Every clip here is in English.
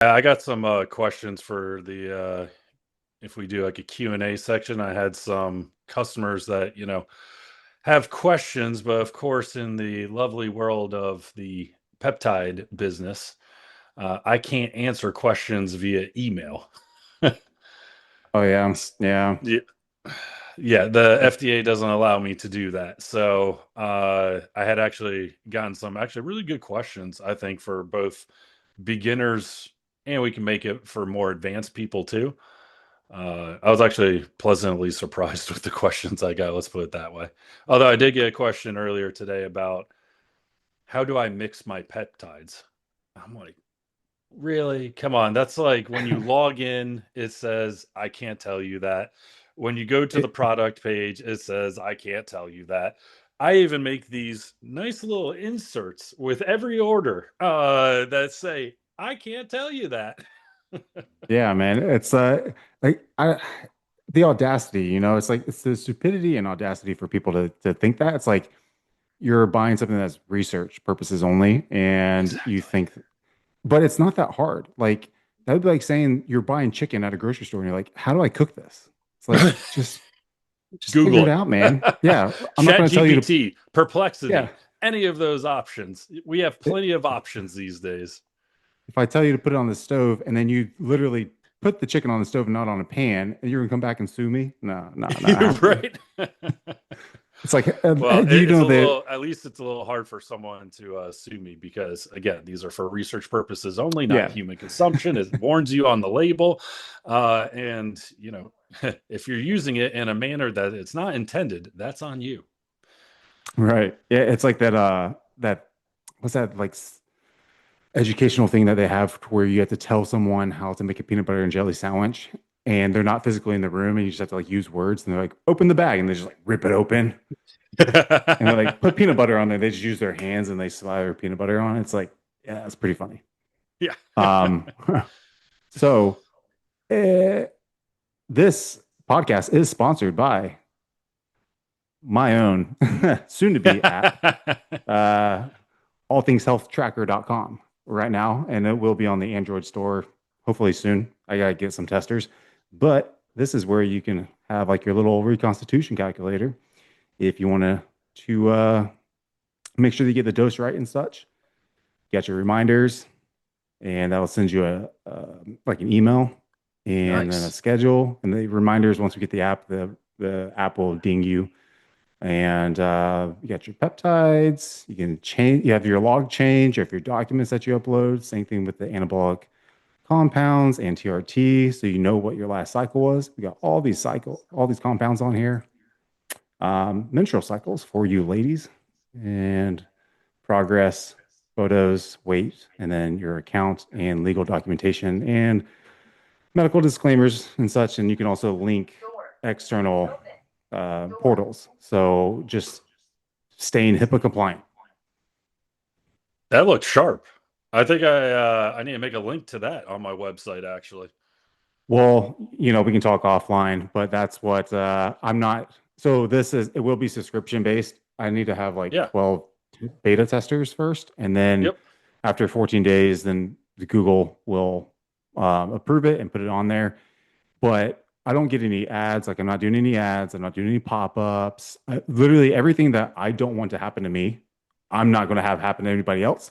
I got some questions for the if we do like a Q&A section. I had some customers that, have questions, but of course in the lovely world of the peptide business, I can't answer questions via email. Oh yeah, yeah. Yeah, yeah, the FDA doesn't allow me to do that. So I had actually gotten some actually really good questions, I think, for both beginners, and we can make it for more advanced people too. I was actually pleasantly surprised with the questions I got. Let's put it that way. Although I did get a question earlier today about how do I mix my peptides? I'm like, really? Come on. That's like when you log in, it says, I can't tell you that. When you go to the It, product page, it says, I can't tell you that. I even make these nice little inserts with every order that say, I can't tell you that. yeah, man. It's like I the audacity, it's like it's the stupidity and audacity for people to think that. It's like you're buying something that's research purposes only, and you Exactly. think, but it's not that hard. Like that would be like saying you're buying chicken at a grocery store and you're like, how do I cook this? It's like just figure Google it out, man. it. Yeah, I'm not Chat going to tell you to. GPT, Yeah, Perplexity, any of those options. We have if plenty of options these days. I tell you to put it on the stove and then you literally put the chicken on the stove and not on a pan, and you're gonna come back and sue me? No, no, not You're happening. right. It's like, Well, do you it's know a that? little, at least it's a little hard for someone to sue me because, again, these are for research purposes only, not Yeah, human consumption. It warns you on the label. And, if you're using it in a manner that it's not intended, that's on you. right. Yeah, it's like that what's that like educational thing that they have where you have to tell someone how to make a peanut butter and jelly sandwich, and they're not physically in the room, and you just have to like use words, and they're like, open the bag, and they just like rip it open, and they're like, put peanut butter on there. They just use their hands and they slather peanut butter on it. It's like, yeah, it's pretty funny. Yeah. Um, so uh, this podcast is sponsored by my own soon to be app, uh, allthingshealthtracker.com right now, and it will be on the Android store hopefully soon. I gotta get some testers, but this is where you can have like your little reconstitution calculator if you want to make sure that you get the dose right and such. You got your reminders, and that'll send you a like an email and then a Nice. schedule. And the reminders, once we get the app, the app will ding you. And you got your peptides. You can change. You have your log change. You have your documents that you upload. Same thing with the anabolic compounds and TRT, so you know what your last cycle was. We got all these compounds on here. Menstrual cycles for you ladies, and progress, photos, weight, and then your account and legal documentation and medical disclaimers and such. And you can also link external portals. So just staying HIPAA compliant. That looks sharp. I think I need to make a link to that on my website actually. Well, we can talk offline, but that's what I'm not. So it will be subscription based. I need to have like Yeah. 12 beta testers first, and then Yep. after 14 days, then the Google will approve it and put it on there. But I don't get any ads. Like I'm not doing any ads. I'm not doing any pop-ups. Literally everything that I don't want to happen to me, I'm not going to have happen to anybody else.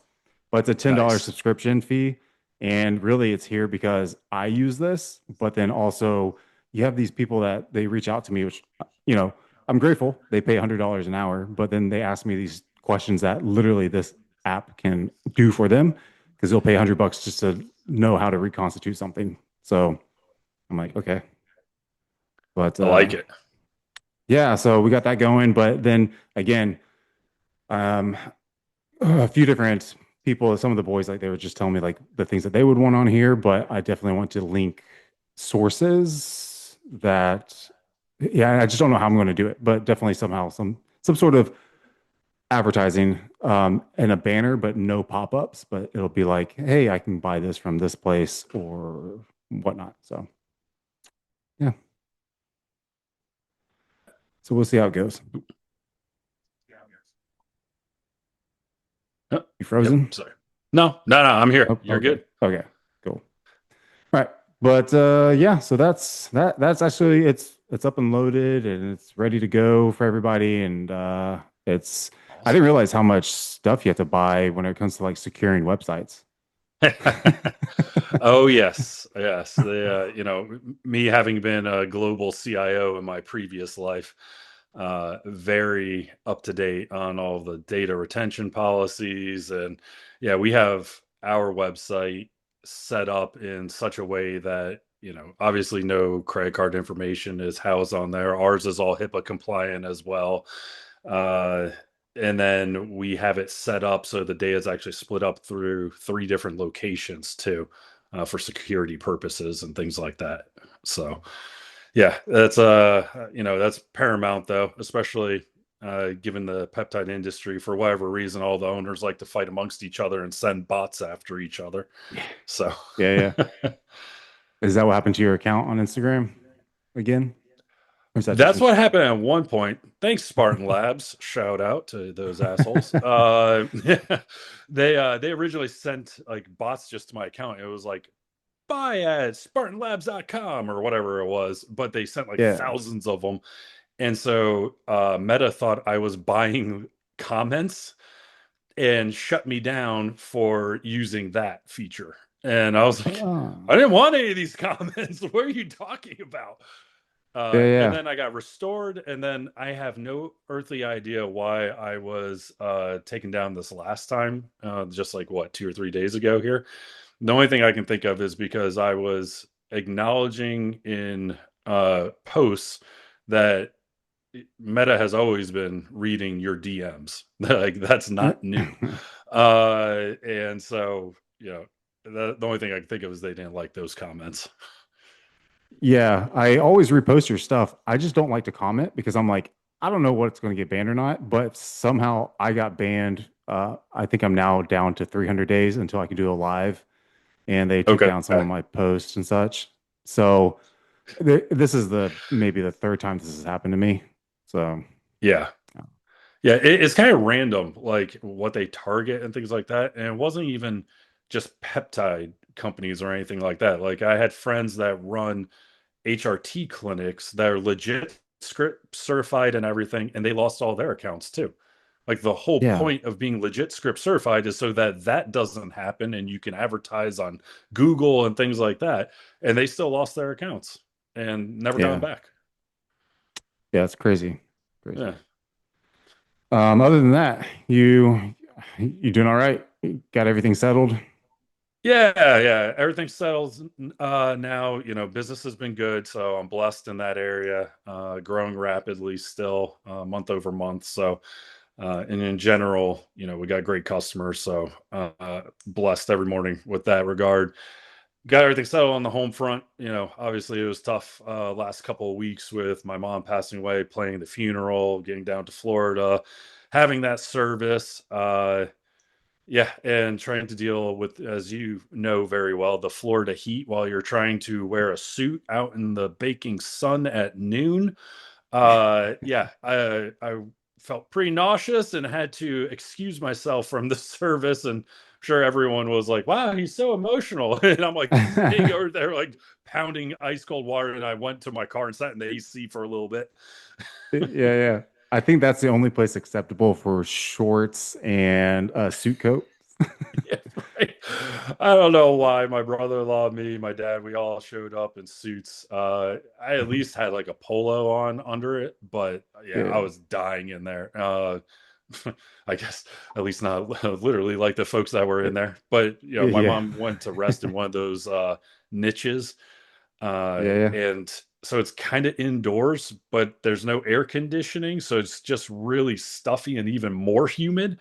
But it's a $10 Nice. subscription fee. And really it's here because I use this, but then also you have these people that they reach out to me, which, you know, I'm grateful. They pay $100 an hour, but then they ask me these questions that literally this app can do for them because they'll pay $100 just to know how to reconstitute something. So I'm like, okay. But I like it. yeah, so we got that going. But then again, um, a few different people, some of the boys, like they would just tell me like the things that they would want on here. But I definitely want to link sources that, yeah, I just don't know how I'm going to do it. But definitely somehow some sort of advertising and a banner, but no pop-ups. But it'll be like, hey, I can buy this from this place or whatnot. So yeah, so we'll see how it goes. Yep. You Yep. frozen? Sorry. No, no, no. I'm here. Oh, You're okay. good. Okay. Cool. But yeah, so that's actually it's up and loaded and it's ready to go for everybody. And it's I didn't Awesome. realize how much stuff you have to buy when it comes to like securing websites. Oh yes, yes. Me having been a global CIO in my previous life, very up to date on all the data retention policies, and yeah, we have our website set up in such a way that obviously no credit card information is housed on there. Ours is all HIPAA compliant as well. Uh, and then we have it set up so the data is actually split up through three different locations too, for security purposes and things like that. So yeah, that's paramount though, especially given the peptide industry. For whatever reason, all the owners like to fight amongst each other and send bots after each other. So Yeah, yeah. Is that what happened to your account on Instagram again? Or is that just that's in what happened at one point. Thanks, Spartan Labs. Shout out to those assholes. They originally sent like bots just to my account. It was like buy at spartanlabs.com or whatever it was, but they sent like yeah. thousands of them. And so Meta thought I was buying comments and shut me down for using that feature. And I was like, Oh. I didn't want any of these comments. What are you talking about? Yeah, And yeah. then I got restored, and then I have no earthly idea why I was taken down this last time, just like what, 2 or 3 days ago here. The only thing I can think of is because I was acknowledging in posts that Meta has always been reading your DMs. Like that's not new. And so, the only thing I can think of is they didn't like those comments. Yeah, I always repost your stuff. I just don't like to comment because I'm like, I don't know what's going to get banned or not, but somehow I got banned. I think I'm now down to 300 days until I can do a live, and they took Okay. down some of my posts and such. So this is the maybe the third time this has happened to me. So Yeah. Yeah, it's kind of random, like what they target and things like that. And it wasn't even just peptide companies or anything like that. Like I had friends that run HRT clinics that are legit script certified and everything, and they lost all their accounts too. Like the whole yeah, point of being legit script certified is so that that doesn't happen and you can advertise on Google and things like that. And they still lost their accounts and never got them yeah, back. yeah. It's crazy, crazy. Yeah. Other than that, you doing all right? You got everything settled? Yeah, yeah. Everything's settled now. Business has been good, so I'm blessed in that area. Growing rapidly still, month over month. So, and in general, we got great customers. So, blessed every morning with that regard. Got everything settled on the home front. Obviously it was tough last couple of weeks with my mom passing away, playing the funeral, getting down to Florida, having that service. Yeah, and trying to deal with, as you know very well, the Florida heat while you're trying to wear a suit out in the baking sun at noon. Yeah, I felt pretty nauseous and had to excuse myself from the service. And I'm sure everyone was like, "Wow, he's so emotional," and I'm like sitting over there like pounding ice cold water. And I went to my car and sat in the AC for a little bit. Yeah, yeah. I think that's the only place acceptable for shorts and a suit coat. Yeah, right. I don't know why my brother-in-law, me, my dad, we all showed up in suits. I at least had like a polo on under it, but yeah, I Yeah, was dying in there. I guess at least not literally like the folks that were in there. But my yeah, mom went to rest in one of those niches, yeah, yeah, and so it's kind of indoors, but there's no air conditioning, so it's just really stuffy and even more humid,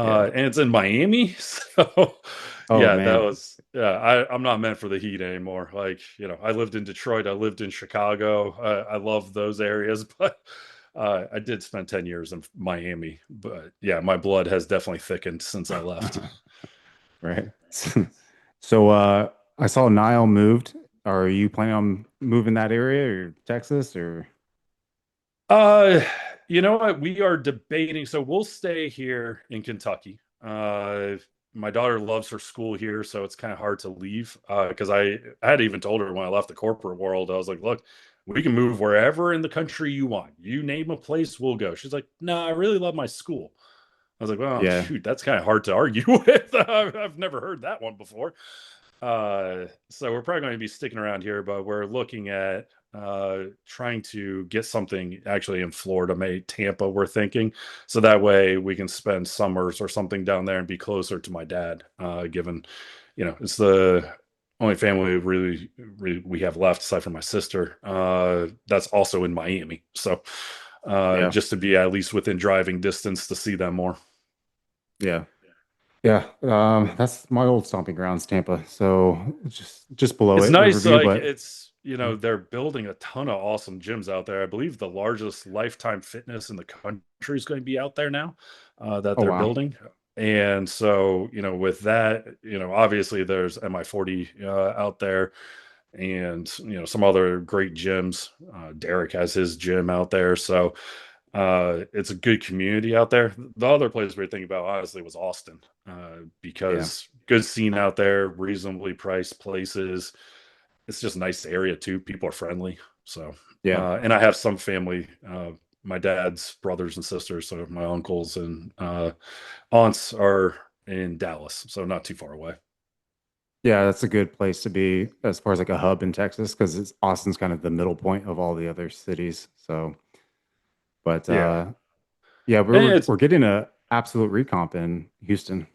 yeah. and it's in Miami. So Oh yeah, man, I'm not meant for the heat anymore. Like, I lived in Detroit, I lived in Chicago. I love those areas, but I did spend 10 years in Miami. But yeah, my blood has definitely thickened since I left. right. So, I saw Nile moved. Are you planning on moving that area or Texas or? Uh, you know what? We are debating. So we'll stay here in Kentucky. my daughter loves her school here, so it's kind of hard to leave. Because I had even told her when I left the corporate world, I was like, look, we can move wherever in the country you want. You name a place, we'll go. She's like, no, I really love my school. I was like, well, Yeah. shoot, that's kind of hard to argue with. I've never heard that one before. So we're probably going to be sticking around here, but we're looking at trying to get something actually in Florida, maybe Tampa, we're thinking. So that way we can spend summers or something down there and be closer to my dad, given, it's the only family really we have left aside from my sister. That's also in Miami. So Yeah. just to be at least within driving distance to see them more. Yeah. Yeah. That's my old stomping grounds, Tampa. So just below It's it, nice, Riverview, like but it's they're building a ton of awesome gyms out there. I believe the largest Lifetime Fitness in the country is going to be out there now, that oh they're wow. building. And so, with that, obviously there's MI40 out there, and some other great gyms. Derek has his gym out there, so it's a good community out there. The other place we were thinking about honestly was Austin, Yeah. because good scene out there, reasonably priced places. It's just a nice area too. People are friendly. So, Yeah. and I have some family, my dad's brothers and sisters, so my uncles and aunts are in Dallas, so not too far away. Yeah, that's a good place to be as far as like a hub in Texas because it's Austin's kind of the middle point of all the other cities. So, but Yeah. yeah, And we're it's we're getting a absolute recomp in Houston.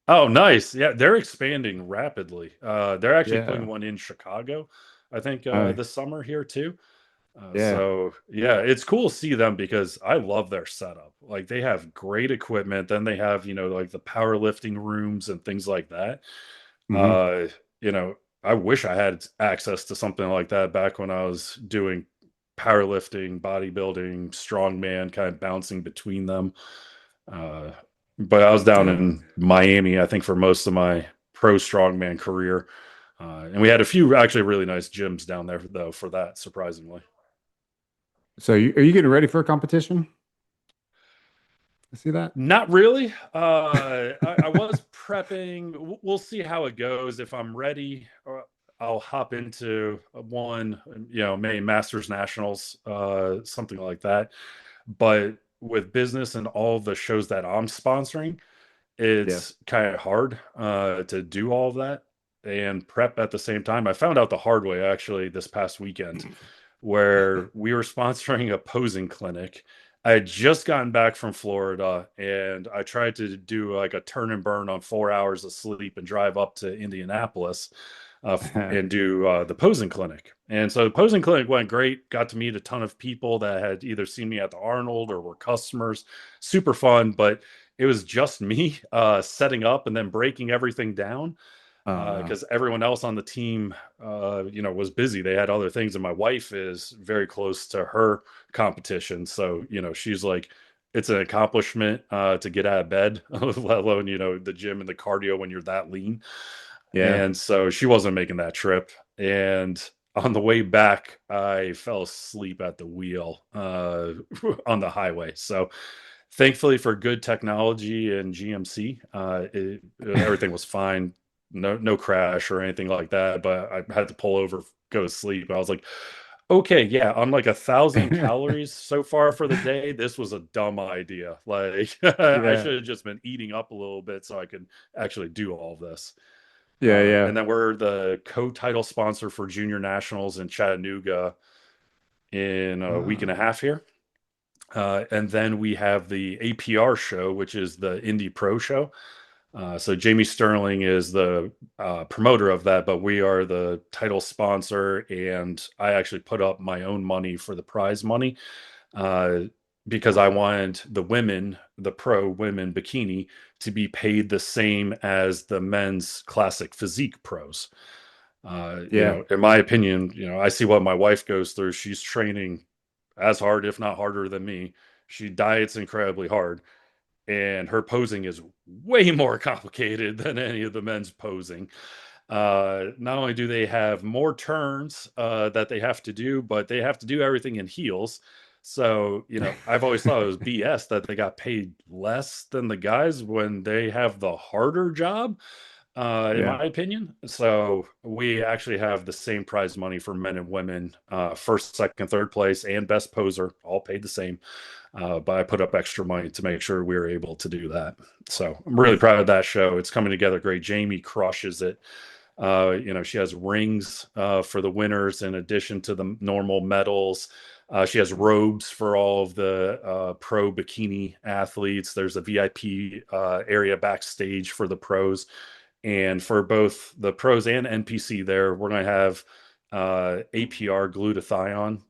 Oh, nice. Yeah, they're expanding rapidly. They're actually putting Yeah. one in Chicago, I think, Uh, this summer here too. yeah. So yeah, it's cool to see them because I love their setup. Like they have great equipment. Then they have, like the powerlifting rooms and things like that. Hmm. Uh, I wish I had access to something like that back when I was doing powerlifting, bodybuilding, strongman, kind of bouncing between them. Uh, but I was down Yeah. in Miami, I think, for most of my pro strongman career. And we had a few actually really nice gyms down there, though, for that, surprisingly. So are you getting ready for a competition? I see that. Not really. I was prepping. We'll see how it goes. If I'm ready, I'll hop into one, maybe Masters Nationals, something like that. But with business and all the shows that I'm sponsoring, Yeah. it's kind of hard to do all of that and prep at the same time. I found out the hard way actually this past weekend, where we were sponsoring a posing clinic. I had just gotten back from Florida and I tried to do like a turn and burn on 4 hours of sleep and drive up to Indianapolis, and do the posing clinic. And so the posing clinic went great. Got to meet a ton of people that had either seen me at the Arnold or were customers. Super fun, but it was just me setting up and then breaking everything down, Uh, because everyone else on the team, was busy. They had other things, and my wife is very close to her competition, so she's like, it's an accomplishment to get out of bed, let alone the gym and the cardio when you're that lean. yeah. And so she wasn't making that trip. And on the way back, I fell asleep at the wheel on the highway. So thankfully for good technology and GMC, everything was fine. No crash or anything like that. But I had to pull over, go to sleep. I was like, okay, yeah, on like 1,000 calories so far for the day, this was a dumb idea. Like I Yeah. should have just been eating up a little bit so I could actually do all of this. Yeah. Yeah. And then we're the co-title sponsor for Junior Nationals in Chattanooga in a week and a half here. And then we have the APR show, which is the Indie Pro show. So Jamie Sterling is the promoter of that, but we are the title sponsor, and I actually put up my own money for the prize money, uh, because I wanted the women, the pro women bikini, to be paid the same as the men's classic physique pros. Yeah. In my opinion, I see what my wife goes through. She's training as hard, if not harder than me. She diets incredibly hard, and her posing is way more complicated than any of the men's posing. Not only do they have more turns that they have to do, but they have to do everything in heels. So, I've always thought it was BS that they got paid less than the guys when they have the harder job, in Yeah. my opinion. So we actually have the same prize money for men and women, first, second, third place, and best poser, all paid the same. But I put up extra money to make sure we were able to do that. So I'm really proud of that show. It's coming together great. Jamie crushes it. She has rings for the winners in addition to the normal medals. She has robes for all of the pro bikini athletes. There's a VIP area backstage for the pros. And for both the pros and NPC there, we're going to have APR glutathione,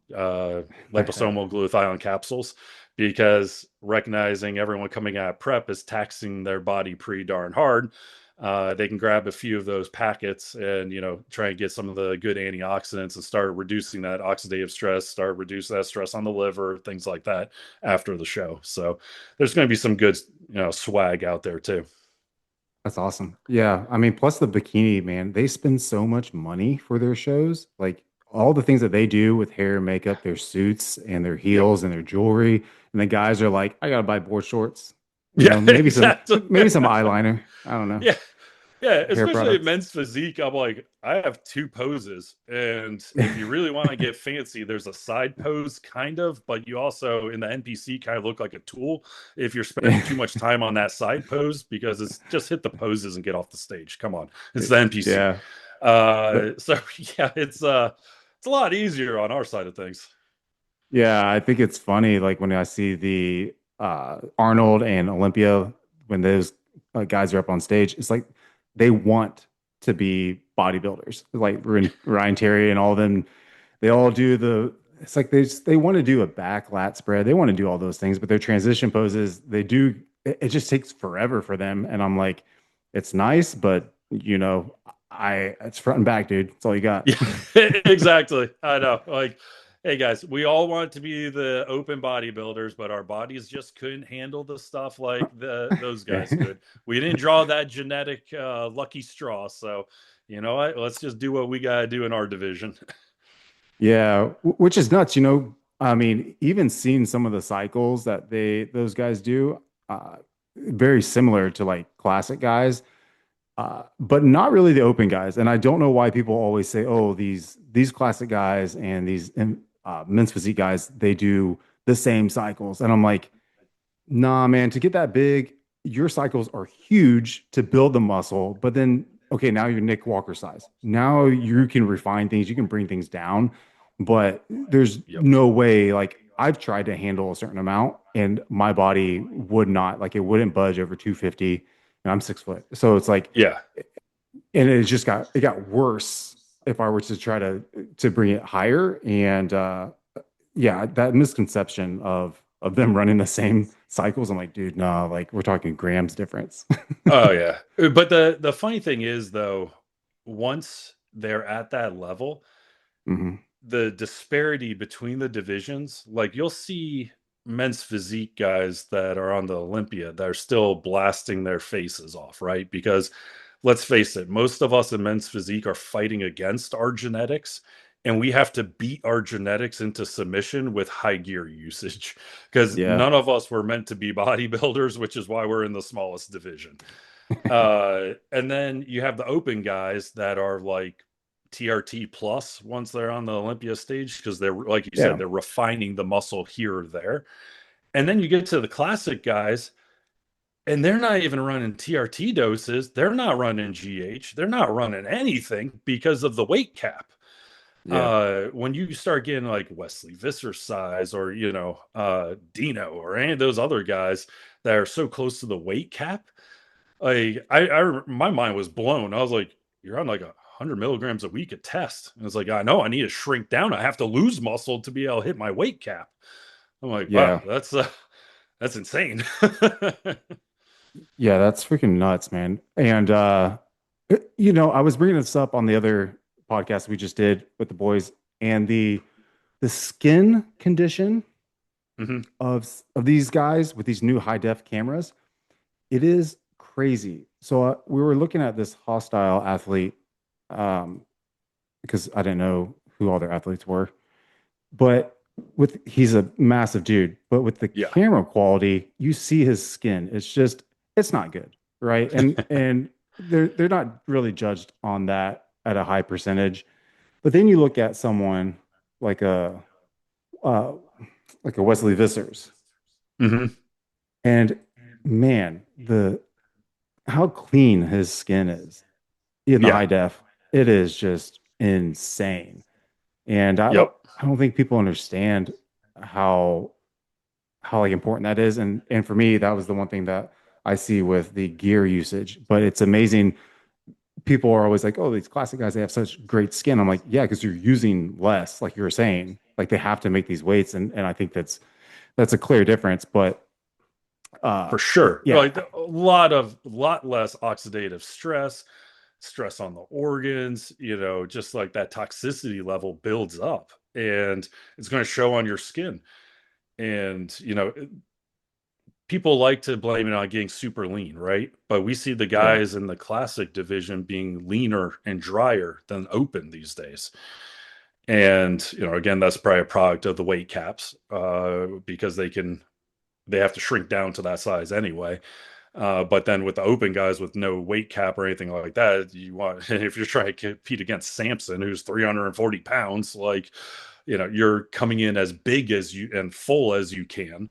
liposomal glutathione capsules, because recognizing everyone coming out of prep is taxing their body pretty darn hard. They can grab a few of those packets and try and get some of the good antioxidants and start reducing that oxidative stress, start reducing that stress on the liver, things like that after the show. So there's going to be some good swag out there too. That's awesome. Yeah. I mean, plus the bikini, man, they spend so much money for their shows. Like all the things that they do with hair and makeup, their suits and their Yep. heels and their jewelry. And the guys are like, I gotta buy board shorts. Yeah, exactly. Maybe some eyeliner. I don't know. Yeah. Yeah, Hair especially at products. men's physique. I'm like, I have two poses. And if you really want to get fancy, there's a side pose, kind of, but you also in the NPC kind of look like a tool if you're spending too much time on that side pose, because it's just hit the poses and get off the stage. Come on. It's the NPC. Yeah. But So yeah, it's a lot easier on our side of things. yeah, I think it's funny. Like when I see the Arnold and Olympia, when those guys are up on stage, it's like they want to be bodybuilders. Like Ryan Terry and all of them, they all do it's like they want to do a back lat spread. They want to do all those things, but their transition poses, it just takes forever for them. And I'm like, it's nice, but it's front and back, dude. That's all you got. Yeah, exactly. I know. Like, hey guys, we all want to be the open bodybuilders, but our bodies just couldn't handle the stuff like those guys Yeah. could. We didn't draw that genetic lucky straw. So, you know what? Let's just do what we got to do in our division. Yeah, which is nuts, I mean, even seeing some of the cycles that those guys do, very similar to like classic guys, but not really the open guys. And I don't know why people always say, "Oh, these classic guys and these men's physique guys, they do the same cycles." And I'm like, "Nah, man, to get that big, your cycles are huge to build the muscle, but then okay, now you're Nick Walker size. Now you can refine things, you can bring things down, but there's Yep. no way like I've tried to handle a certain amount and my body would not like it wouldn't budge over 250 and I'm 6 foot. So it's like Yeah. and it got worse if I were to try to bring it higher. And yeah, that misconception of them running the same cycles, I'm like, dude, no, like we're talking grams difference. Oh yeah. But the funny thing is though, once they're at that level, Hmm. the disparity between the divisions, like you'll see men's physique guys that are on the Olympia that are still blasting their faces off, right? Because let's face it, most of us in men's physique are fighting against our genetics, and we have to beat our genetics into submission with high gear usage because Yeah. none of us were meant to be bodybuilders, which is why we're in the smallest division. And then you have the open guys that are like TRT plus once they're on the Olympia stage because they're, like you said, Yeah. they're refining the muscle here or there. And then you get to the classic guys, and they're not even running TRT doses. They're not running GH. They're not running anything because of the weight cap. Yeah. When you start getting like Wesley Visser size or Dino or any of those other guys that are so close to the weight cap, like my mind was blown. I was like, you're on like 100 milligrams a week at test. And it's like, I know I need to shrink down. I have to lose muscle to be able to hit my weight cap. I'm like, wow, Yeah. that's insane. Yeah, that's freaking nuts, man. And I was bringing this up on the other podcast we just did with the boys, and the skin condition Hmm. of these guys with these new high def cameras, it is crazy. So we were looking at this hostile athlete, um, because I didn't know who all their athletes were, but with he's a massive dude, but with the Yeah, camera quality, you see his skin. It's just it's not good, right? And they're not really judged on that at a high percentage. But then you look at someone like a uh, like a Wesley Vissers, hmm and man, the how clean his skin is in the yeah, high def, it is just insane. And yep, I don't think people understand how like important that is. And for me, that was the one thing that I see with the gear usage. But it's amazing. People are always like, "Oh, these classic guys, they have such great skin." I'm like, "Yeah, because you're using less, like you were saying. Like they have to make these weights, and I think that's a clear difference." But for sure. yeah, Like a lot less oxidative stress, stress on the organs, just like that toxicity level builds up and it's going to show on your skin. And, people like to blame it on getting super lean, right? But we see the yeah, guys in the classic division being leaner and drier than open these days. And, again, that's probably a product of the weight caps, because they have to shrink down to that size anyway. But then with the open guys with no weight cap or anything like that, if you're trying to compete against Samson, who's 340 pounds, like, you're coming in as big as you and full as you can.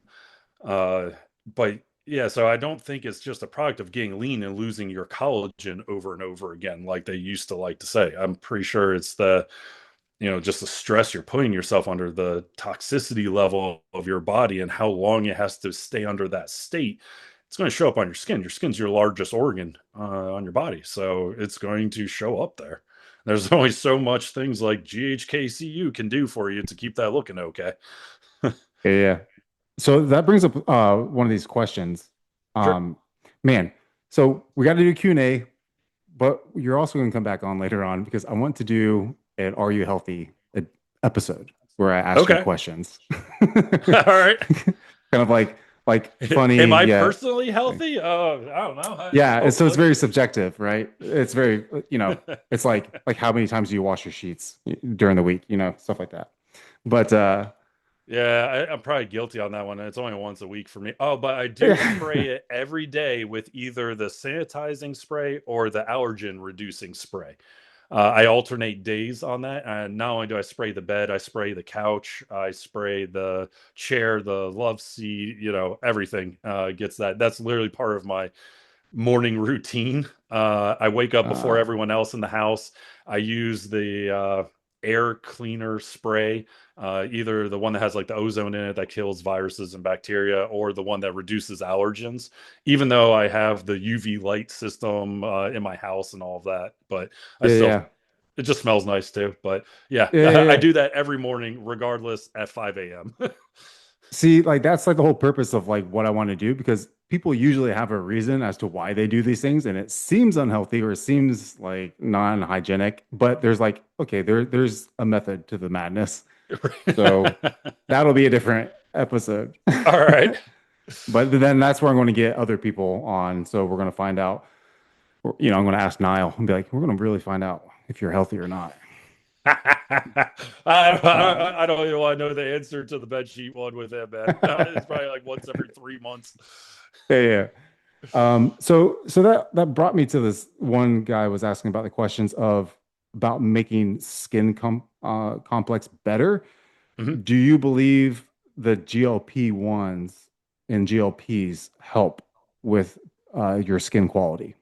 Uh, but yeah, so I don't think it's just a product of getting lean and losing your collagen over and over again, like they used to like to say. I'm pretty sure it's just the stress you're putting yourself under, the toxicity level of your body, and how long it has to stay under that state. It's going to show up on your skin. Your skin's your largest organ on your body, so it's going to show up there. There's only so much things like GHKCU can do for you to keep that looking okay. yeah, yeah. So that brings up one of these questions. Sure. Um, man, so we got to do Q&A, but you're also going to come back on later on because I want to do an Are You Healthy episode where I ask you Okay. questions. All right. Kind of like Am funny, I yeah. personally healthy? I don't know. Yeah, so it's Hopefully. very subjective, right? It's very, it's like how many times do you wash your sheets during the week, stuff like that. But Yeah, I'm probably guilty on that one. It's only once a week for me. Oh, but I do spray yeah. it every day with either the sanitizing spray or the allergen reducing spray. I alternate days on that. And not only do I spray the bed, I spray the couch, I spray the chair, the love seat, everything gets that. That's literally part of my morning routine. I wake up before Uh, everyone else in the house. I use the air cleaner spray, either the one that has like the ozone in it that kills viruses and bacteria, or the one that reduces allergens. Even though I have the UV light system in my house and all of that, but I yeah, still yeah. it just smells nice too. But yeah, Yeah, yeah, I yeah. do that every morning, regardless, at 5 a.m. See, like that's like the whole purpose of like what I want to do because people usually have a reason as to why they do these things and it seems unhealthy or it seems like non-hygienic, but there's like okay, there's a method to the madness. So that'll be a different episode. All right. But then that's where I'm going to get other people on. So we're going to find out, I'm going to ask Niall and be like, we're going to really find out if you're healthy or not. Uh, I don't even want to know the answer to the bed sheet one with him, man. It's probably like once every 3 months. yeah, yeah. So that brought me to this one guy was asking about the questions of about making skin complex better. Mhm. Do you believe the GLP-1s and GLPs help with your skin quality?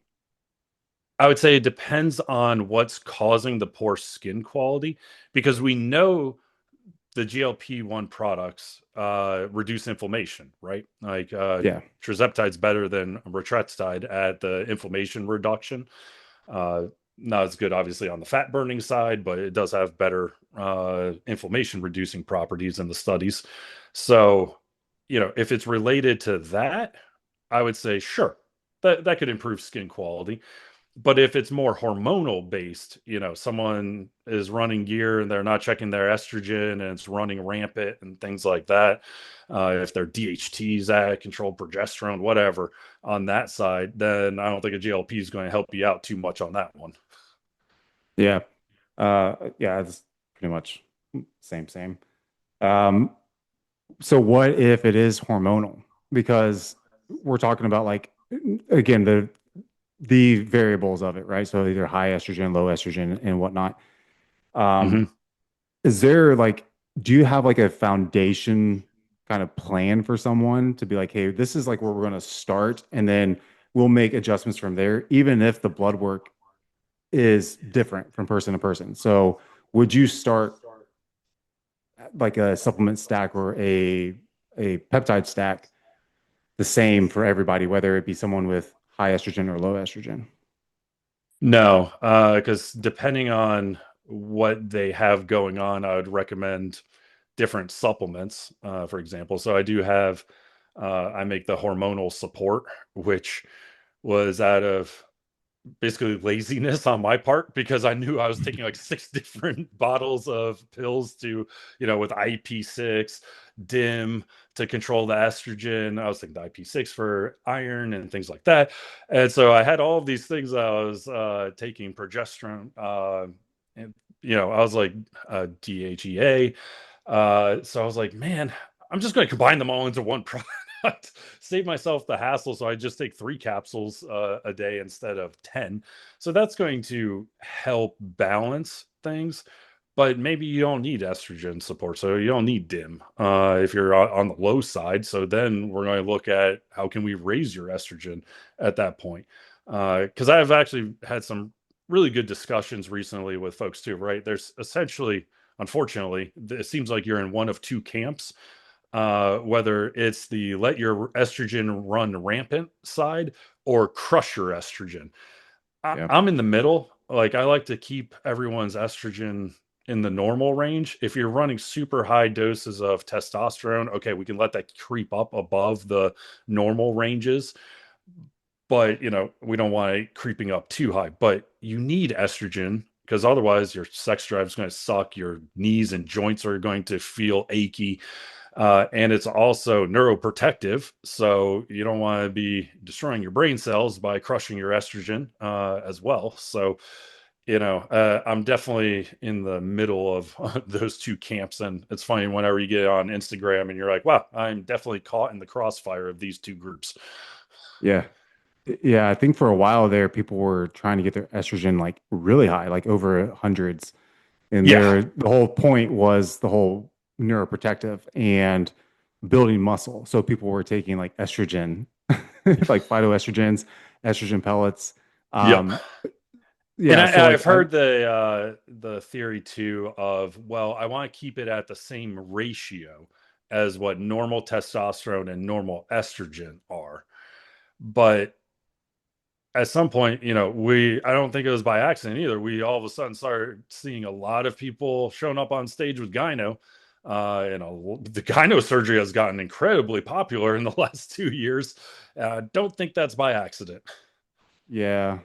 I would say it depends on what's causing the poor skin quality, because we know the GLP-1 products reduce inflammation, right? Like Yeah, tirzepatide's better than retrettide at the inflammation reduction. Uh, Not as good, obviously, on the fat burning side, but it does have better inflammation reducing properties in the studies. So, if it's related to that, I would say sure, that could improve skin quality. But if it's more hormonal based, someone is running gear and they're not checking their estrogen and it's running rampant and things like that. If their DHT's at controlled progesterone, whatever, on that side, then I don't think a GLP is going to help you out too much on that one. yeah, yeah. It's pretty much same. Um, so what if it is hormonal? Because we're talking about like again the variables of it, right? So either high estrogen, low estrogen, and whatnot. Um, Hmm. is there like, do you have like a foundation kind of plan for someone to be like, hey, this is like where we're going to start, and then we'll make adjustments from there, even if the blood work is different from person to person. So would you start like a supplement stack or a peptide stack the same for everybody, whether it be someone with high estrogen or low estrogen? No, because depending on what they have going on, I would recommend different supplements, for example. So I do have, I make the hormonal support, which was out of basically laziness on my part because I knew I was taking like six different bottles of pills to, with IP6, DIM to control the estrogen. I was taking the IP6 for iron and things like that. And so I had all of these things I was taking progesterone. And, I was like DHEA. So I was like, man, I'm just going to combine them all into one product. Save myself the hassle. So I just take 3 capsules a day instead of 10. So that's going to help balance things. But maybe you don't need estrogen support. So you don't need DIM if you're on the low side. So then we're going to look at how can we raise your estrogen at that point. Because I've actually had some really good discussions recently with folks too, right? There's essentially, unfortunately, it seems like you're in one of two camps, whether it's the let your estrogen run rampant side or crush your estrogen. Yeah. I'm in the middle. Like I like to keep everyone's estrogen in the normal range. If you're running super high doses of testosterone, okay, we can let that creep up above the normal ranges, but we don't want it creeping up too high. But you need estrogen because otherwise your sex drive is going to suck. Your knees and joints are going to feel achy, and it's also neuroprotective. So you don't want to be destroying your brain cells by crushing your estrogen as well. So, I'm definitely in the middle of those two camps. And it's funny whenever you get on Instagram and you're like, wow, I'm definitely caught in the crossfire of these two groups. Yeah. Yeah, I think for a while there, people were trying to get their estrogen like really high, like over hundreds. And Yeah. the whole point was the whole neuroprotective and building muscle. So people were taking like estrogen, like phytoestrogens, estrogen pellets. Yep. Um, And yeah, so I've like I heard the theory too of, well, I want to keep it at the same ratio as what normal testosterone and normal estrogen are. But at some point, I don't think it was by accident either. We all of a sudden started seeing a lot of people showing up on stage with gyno. The gyno surgery has gotten incredibly popular in the last 2 years. Don't think that's by accident. yeah,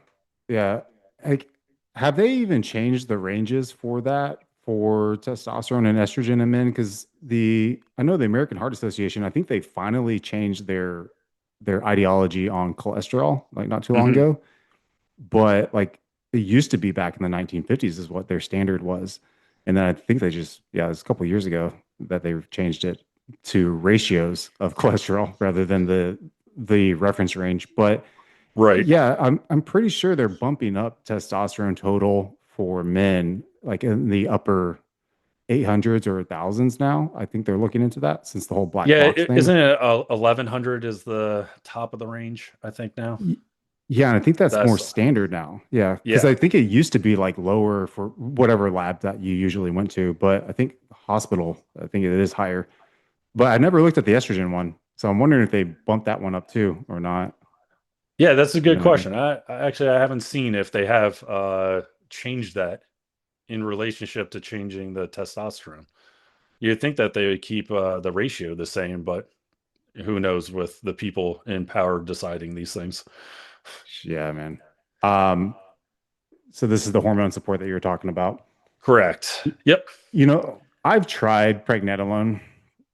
yeah. Like, have they even changed the ranges for that for testosterone and estrogen in men? Because I know the American Heart Association, I think they finally changed their ideology on cholesterol like not too long Hmm. ago. But like it used to be back in the 1950s is what their standard was. And then I think they just, yeah, it was a couple of years ago that they changed it to ratios of cholesterol rather than the reference range. But Right. yeah, I'm pretty sure they're bumping up testosterone total for men like in the upper 800s or thousands now. I think they're looking into that since the whole black Yeah, box thing. isn't it 1100 is the top of the range, I think now. Y- Yeah, and I think that's more That's standard now. Yeah, because yeah. I think it used to be like lower for whatever lab that you usually went to, but I think hospital, I think it is higher. But I never looked at the estrogen one, so I'm wondering if they bumped that one up too or not. Yeah, that's a good You know, question. I haven't seen if they have changed that in relationship to changing the testosterone. You'd think that they would keep the ratio the same, but who knows with the people in power deciding these things. yeah, man. Um, so this is the hormone support that you're talking about. Correct. Yep. You know, I've tried pregnenolone.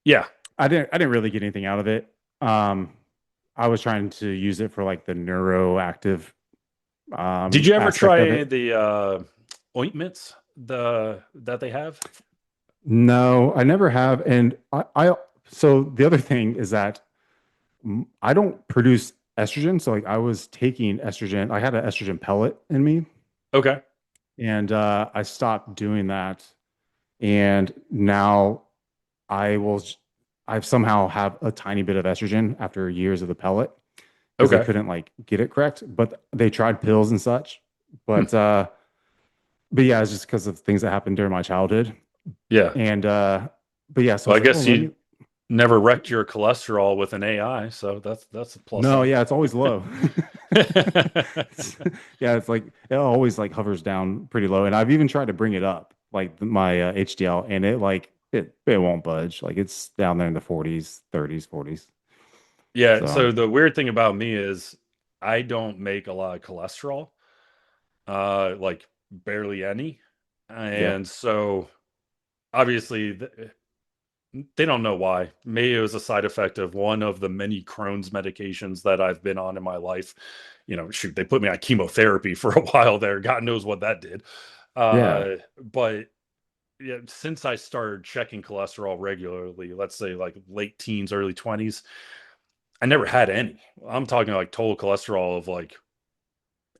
Yeah. I didn't really get anything out of it. Um, I was trying to use it for like the neuroactive Did you ever aspect of try it. the ointments that they have? No, I never have. And so the other thing is that I don't produce estrogen. So like I was taking estrogen. I had an estrogen pellet in me, Okay. and I stopped doing that. And now I will, I somehow have a tiny bit of estrogen after years of the pellet because they Okay. couldn't like get it correct. But they tried pills and such. Hmm. But yeah, it's just because of things that happened during my childhood. Yeah. And but yeah, so I Well, was I like, oh, guess let me. you never wrecked your cholesterol with an AI, so that's a plus No, side. yeah, it's always low. Yeah, it's like it always like hovers down pretty low, and I've even tried to bring it up, like my HDL, and it won't budge. Like it's down there in the 40s, 30s, 40s. Yeah, So so the weird thing about me is I don't make a lot of cholesterol, like barely any. yeah, And so obviously they don't know why. Maybe it was a side effect of one of the many Crohn's medications that I've been on in my life. Shoot, they put me on chemotherapy for a while there. God knows what that did. yeah, But yeah, since I started checking cholesterol regularly, let's say like late teens, early 20s, I never had any. I'm talking like total cholesterol of like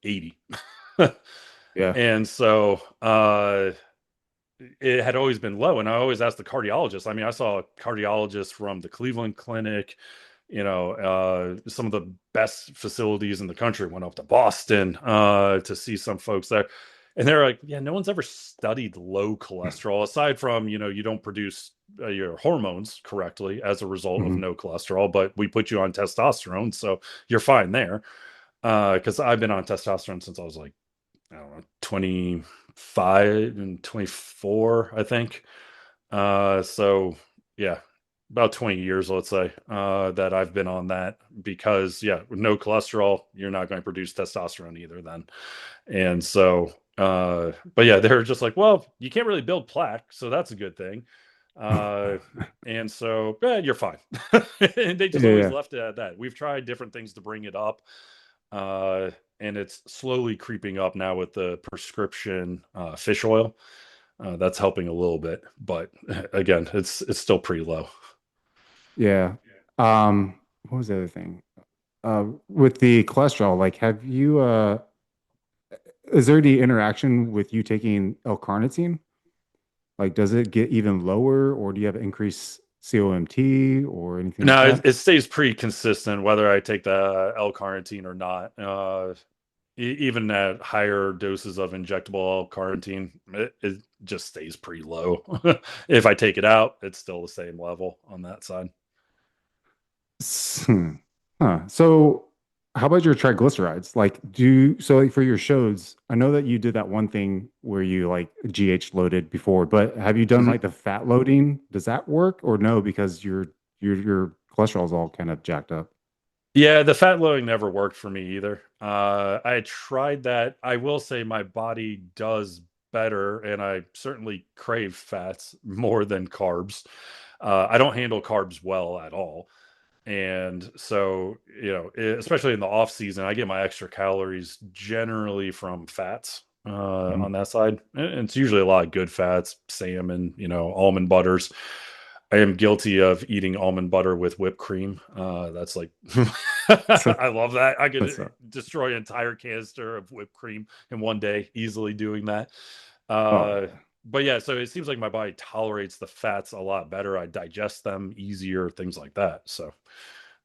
80. yeah. And so it had always been low. And I always asked the cardiologist. I mean, I saw a cardiologist from the Cleveland Clinic, some of the best facilities in the country, went up to Boston to see some folks there. And they're like, yeah, no one's ever studied low cholesterol aside from, you don't produce your hormones correctly as a result of Hmm. no cholesterol, but we put you on testosterone. So you're fine there. Because I've been on testosterone since I was like, I don't know, 25 and 24, I think. So yeah, about 20 years, let's say, that I've been on that because yeah, with no cholesterol, you're not going to produce testosterone either then. And so, but yeah, they're just like, well, you can't really build plaque, so that's a good thing. Uh, and so, you're fine. And they just Yeah, always yeah, left it at that. We've tried different things to bring it up. Uh, and it's slowly creeping up now with the prescription fish oil. That's helping a little bit, but again, it's still pretty low. yeah. What was the other thing? With the cholesterol, like, have you is there any interaction with you taking L-carnitine? Like, does it get even lower, or do you have increased COMT or anything like No, it, that? it stays pretty consistent whether I take the L-carnitine or not. Even at higher doses of injectable L-carnitine, it just stays pretty low. If I take it out, it's still the same level on that side. Hmm. Huh. So, how about your triglycerides? Like, so like for your shows, I know that you did that one thing where you like GH loaded before, but have you done like Mhm. the fat loading? Does that work or no? Because your cholesterol is all kind of jacked up. Yeah, the fat loading never worked for me either. I tried that. I will say my body does better, and I certainly crave fats more than carbs. I don't handle carbs well at all. And so, especially in the off season, I get my extra calories generally from fats Mhm. on that side. And it's usually a lot of good fats, salmon, almond butters. I am guilty of eating almond butter with whipped cream. That's like, I love that. I That's could destroy an entire canister of whipped cream in one day, easily doing that. oh Uh, yeah. but yeah, so it seems like my body tolerates the fats a lot better. I digest them easier, things like that. So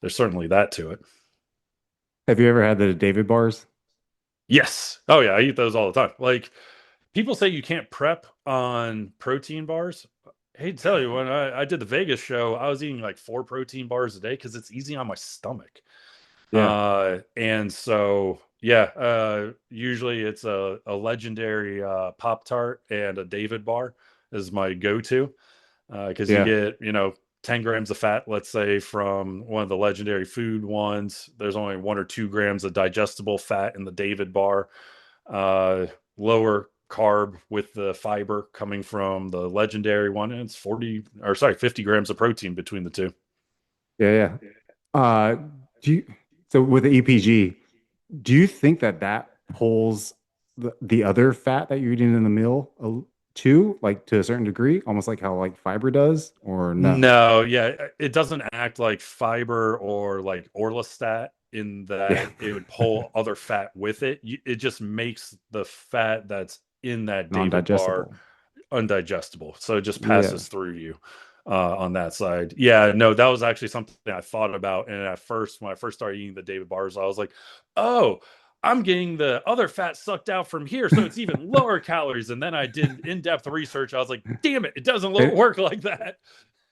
there's certainly that to it. Have you ever had the David bars? Yes. Oh yeah, I eat those all the time. Like people say you can't prep on protein bars. I hate to tell you, when I did the Vegas show, I was eating like 4 protein bars a day because it's easy on my stomach. Yeah, And so yeah, usually it's a legendary Pop Tart and a David bar is my go-to. Because you yeah, get 10 grams of fat, let's say, from one of the legendary food ones. There's only 1 or 2 grams of digestible fat in the David bar. uh Lower carb with the fiber coming from the legendary one, and it's 40, or sorry, 50 grams of protein between the two. yeah, yeah. Uh, do you, so with the EPG, do you think that that pulls the other fat that you're eating in the meal too, like to a certain degree, almost like how like fiber does, or no? No, yeah, it doesn't act like fiber or like orlistat in Yeah, that it would pull other fat with it. It just makes the fat that's in that David bar non-digestible. undigestible. So it just Yeah. passes through you on that side. Yeah, no, that was actually something I thought about. And at first, when I first started eating the David bars, I was like, oh, I'm getting the other fat sucked out from here. So it's even lower calories. And then I did in-depth research. I was like, damn it, it doesn't It, work like that.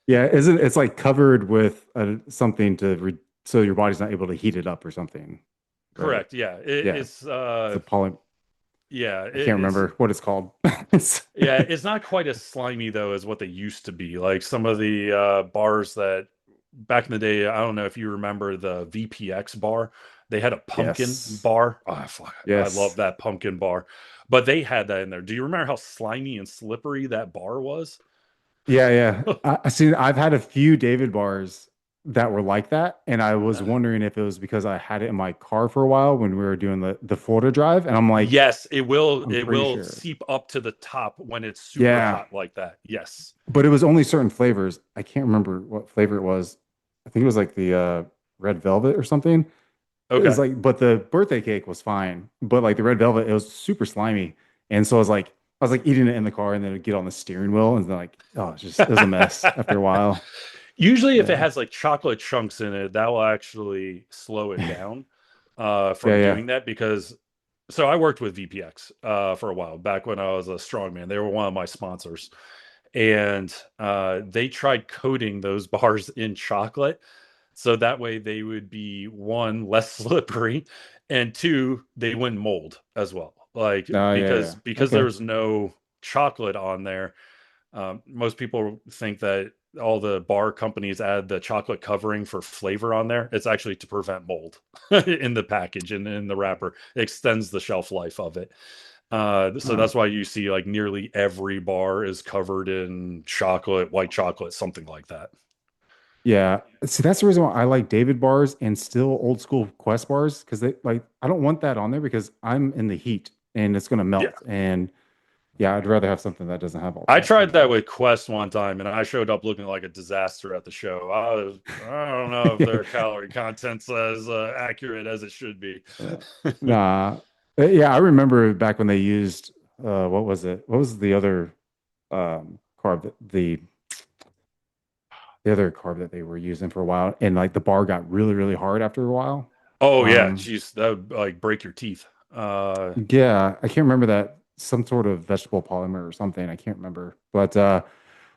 yeah, isn't it's like covered with something to so your body's not able to heat it up or something, right? Correct. Yeah. Yeah, It's it's a poly. yeah, I can't it's remember what it's called. It's- yeah, it's not quite as slimy though as what they used to be. Like some of the bars that back in the day, I don't know if you remember the VPX bar. They had a pumpkin yes, bar. I love yes. that pumpkin bar. But they had that in there. Do you remember how slimy and slippery that bar was? Yeah, yeah. I see. I've had a few David bars that were like that, and I was wondering if it was because I had it in my car for a while when we were doing the Florida drive, and I'm like, Yes, it will I'm pretty sure. seep up to the top when it's super Yeah, hot like that. Yes. but it was only certain flavors. I can't remember what flavor it was. I think it was like the red velvet or something. It was Okay. like, but the birthday cake was fine, but like the red velvet, it was super slimy, and so I was like eating it in the car, and then it'd get on the steering wheel, and then like, oh, it was a mess after a while. Usually, if it Yeah, has like chocolate chunks in it, that will actually slow it down yeah, from yeah. doing that. Because so I worked with VPX for a while back when I was a strongman. They were one of my sponsors, and they tried coating those bars in chocolate so that way they would be one less slippery, and two they wouldn't mold as well. Like Oh, yeah, yeah. because Okay. there's no chocolate on there, most people think that all the bar companies add the chocolate covering for flavor on there. It's actually to prevent mold in the package and in the wrapper. It extends the shelf life of it. So Huh. that's why you see like nearly every bar is covered in chocolate, white chocolate, something like that. Yeah. See, that's the reason why I like David bars and still old school Quest bars because they like I don't want that on there because I'm in the heat and it's gonna Yeah. melt. And yeah, I'd rather have something that doesn't have all I that. tried Yeah. that with Quest one time, and I showed up looking like a disaster at the show. I don't know if Yeah. their calorie content's as accurate as it should be. Uh, nah. Yeah, I remember back when they used what was it? What was the other carb that the other carb that they were using for a while and like the bar got really, really hard after a while. Oh yeah, Um geez, that would like break your teeth. yeah, I can't remember that some sort of vegetable polymer or something. I can't remember. But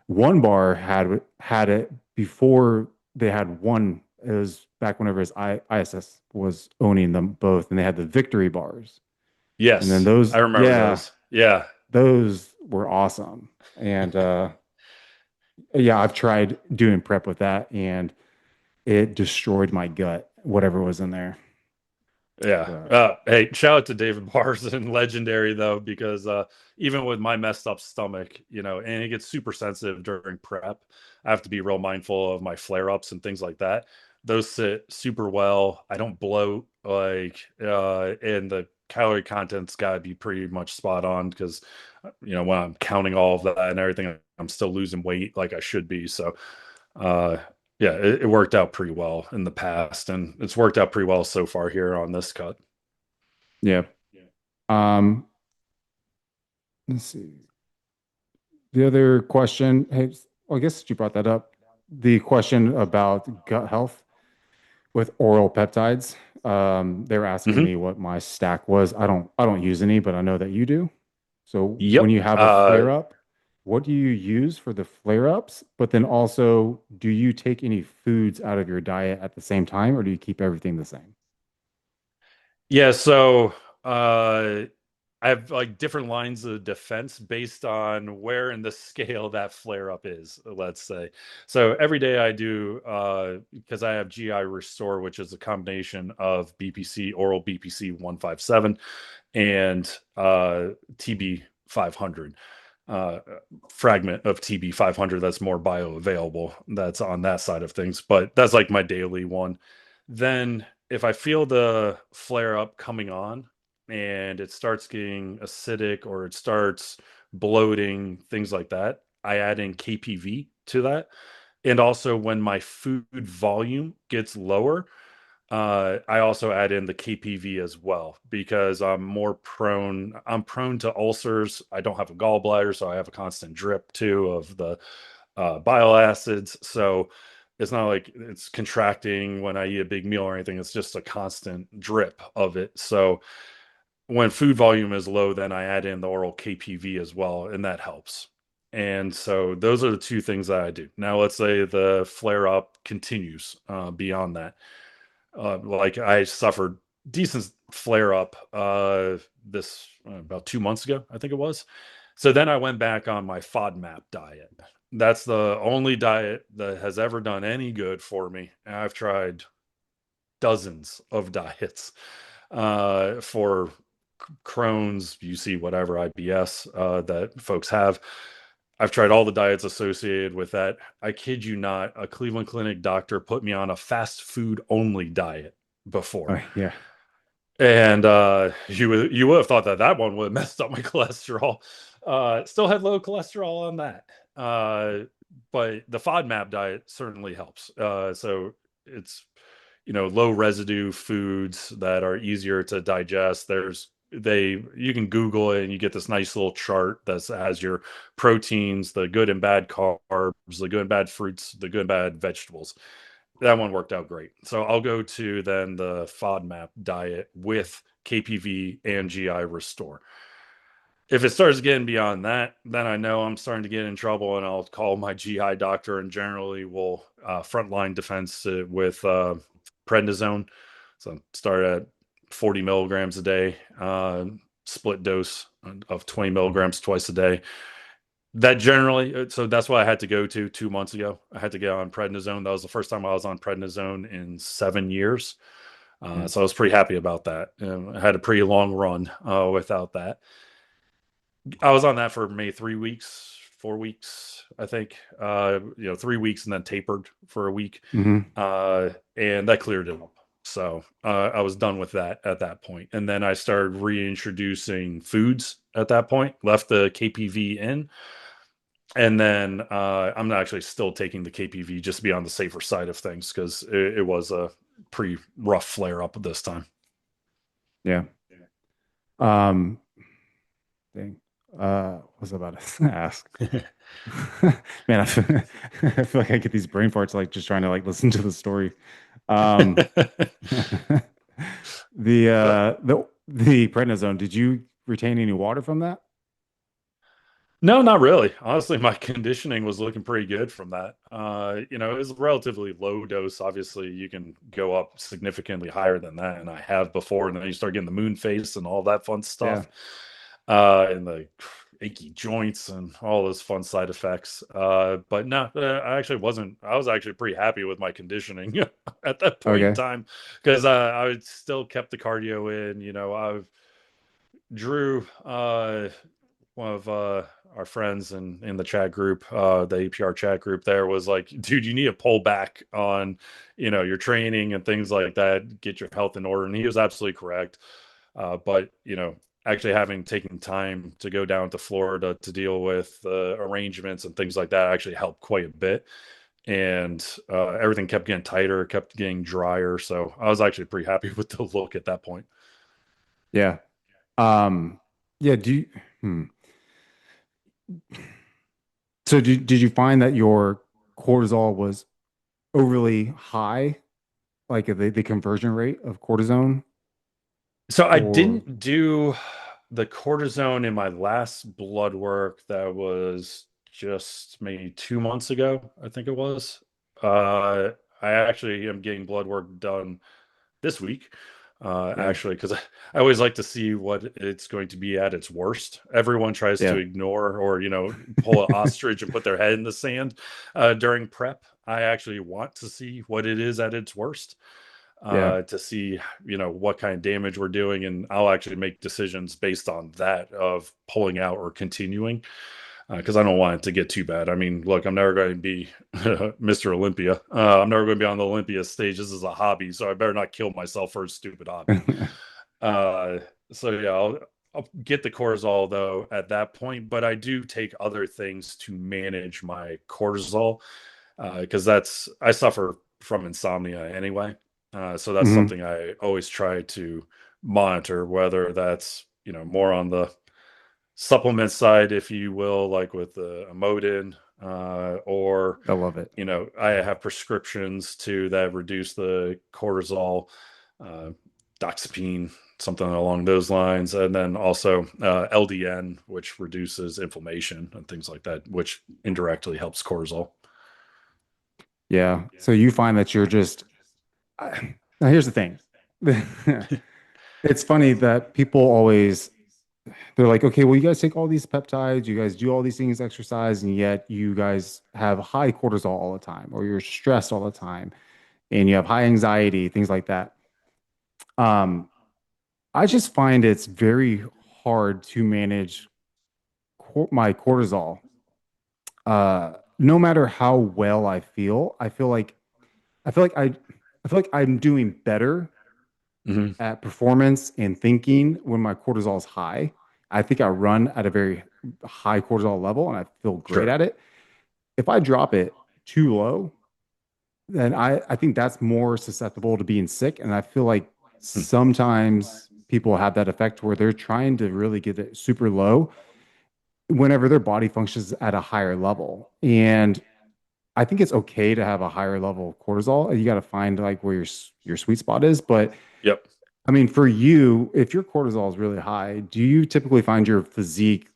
one bar had it before they had one. It was back whenever ISS was owning them both, and they had the Victory bars. And then Yes, I those, remember yeah, those. Yeah, those were awesome. And yeah, I've tried doing prep with that, and it destroyed my gut, whatever was in there. yeah. So, Hey, shout out to David Bars and Legendary though, because even with my messed up stomach, and it gets super sensitive during prep, I have to be real mindful of my flare ups and things like that. Those sit super well. I don't bloat and the calorie content's got to be pretty much spot on because, when I'm counting all of that and everything, I'm still losing weight like I should be. So, uh, yeah, it worked out pretty well in the past, and it's worked out pretty well so far here on this cut. yeah. Um, let's see. The other question, hey, well, I guess you brought that up. The question about gut health with oral peptides. They were asking Hmm. me what my stack was. I don't use any, but I know that you do. So when Yep. you have a flare up, what do you use for the flare ups? But then also, do you take any foods out of your diet at the same time, or do you keep everything the same? Yeah, so uh I have like different lines of defense based on where in the scale that flare up is, let's say. So every day I do because I have GI Restore, which is a combination of BPC, oral BPC 157 and TB 500. Uh, Fragment of TB 500 that's more bioavailable. That's on that side of things, but that's like my daily one. Then if I feel the flare up coming on and it starts getting acidic or it starts bloating, things like that, I add in KPV to that. And also when my food volume gets lower, I also add in the KPV as well because I'm prone to ulcers. I don't have a gallbladder, so I have a constant drip too of the bile acids. So it's not like it's contracting when I eat a big meal or anything. It's just a constant drip of it. So when food volume is low, then I add in the oral KPV as well, and that helps. And so those are the two things that I do. Now, let's say the flare up continues beyond that. Like I suffered decent flare up this about 2 months ago, I think it was. So then I went back on my FODMAP diet. That's the only diet that has ever done any good for me. And I've tried dozens of diets for Crohn's, UC, whatever, IBS that folks have. I've tried all the diets associated with that. I kid you not, a Cleveland Clinic doctor put me on a fast food only diet before. Yeah. And you would have thought that that one would have messed up my cholesterol. Still had low cholesterol on that. But the FODMAP diet certainly helps. So it's low residue foods that are easier to digest. You can Google it and you get this nice little chart that has your proteins, the good and bad carbs, the good and bad fruits, the good and bad vegetables. That one worked out great. So I'll go to then the FODMAP diet with KPV and GI Restore. If it starts getting beyond that, then I know I'm starting to get in trouble, and I'll call my GI doctor, and generally will frontline defense with prednisone. So start at 40 milligrams a day, split dose of 20 milligrams twice a day. That generally, so that's what I had to go to 2 months ago. I had to get on prednisone. That was the first time I was on prednisone in 7 years. Mm. So I was pretty happy about that. I had a pretty long run without that. I was on that for maybe 3 weeks, 4 weeks, I think. 3 weeks and then tapered for a week. Hmm. And that cleared it up. So I was done with that at that point. And then I started reintroducing foods at that point, left the KPV in. And then I'm actually still taking the KPV just to be on the safer side of things because it was a pretty rough flare up this time. Yeah. Um, dang. What was I about to ask? Man, I feel like I get these brain farts like just trying to like listen to the story. Um, the prednisone, did you retain any water from that? No, not really. Honestly, my conditioning was looking pretty good from that. It was a relatively low dose. Obviously, you can go up significantly higher than that, and I have before. And then you start getting the moon face and all that fun Yeah. stuff, and the achy joints and all those fun side effects. But no, I actually wasn't. I was actually pretty happy with my conditioning at that point in Okay. time because I still kept the cardio in. I've Drew, one of our friends in the chat group, the APR chat group, there was like, dude, you need to pull back on, your training and things like that, get your health in order. And he was absolutely correct. But actually having taken time to go down to Florida to deal with arrangements and things like that actually helped quite a bit. And everything kept getting tighter, kept getting drier. So I was actually pretty happy with the look at that point. Yeah. Yeah, hmm. So did you find that your cortisol was overly high, like the conversion rate of cortisone? So I Or didn't do the cortisone in my last blood work. That was just maybe 2 months ago, I think it was. I actually am getting blood work done this week, yeah, actually, because I always like to see what it's going to be at its worst. Everyone tries to yeah. ignore or, pull an ostrich and put their head in the sand during prep. I actually want to see what it is at its worst Yeah. to see what kind of damage we're doing, and I'll actually make decisions based on that of pulling out or continuing because I don't want it to get too bad. I mean, look, I'm never going to be Mr. Olympia. I'm never going to be on the Olympia stage. This is a hobby, so I better not kill myself for a stupid hobby. Uh, so yeah, I'll get the cortisol though at that point, but I do take other things to manage my cortisol because I suffer from insomnia anyway. So that's Hmm. something I always try to monitor, whether that's, more on the supplement side, if you will, like with the Emodin, or, I love it. I have prescriptions too that reduce the cortisol, uh, doxepine, something along those lines, and then also LDN, which reduces inflammation and things like that, which indirectly helps cortisol. Yeah. So you find that you're just now here's the thing. It's funny that people always they're like, okay, well, you guys take all these peptides, you guys do all these things, exercise, and yet you guys have high cortisol all the time, or you're stressed all the time, and you have high anxiety, things like that. Um, I just find it's very hard to manage my cortisol. No matter how well I feel like I feel like I'm doing better Hmm. at performance and thinking when my cortisol is high. I think I run at a very high cortisol level and I feel great Sure. at it. If I drop it too low, then I think that's more susceptible to being sick. And I feel like Hmm. sometimes people have that effect where they're trying to really get it super low whenever their body functions at a higher level. And I think it's okay to have a higher level of cortisol. You got to find like where your sweet spot is. But Yep. I mean, for you, if your cortisol is really high, do you typically find your physique?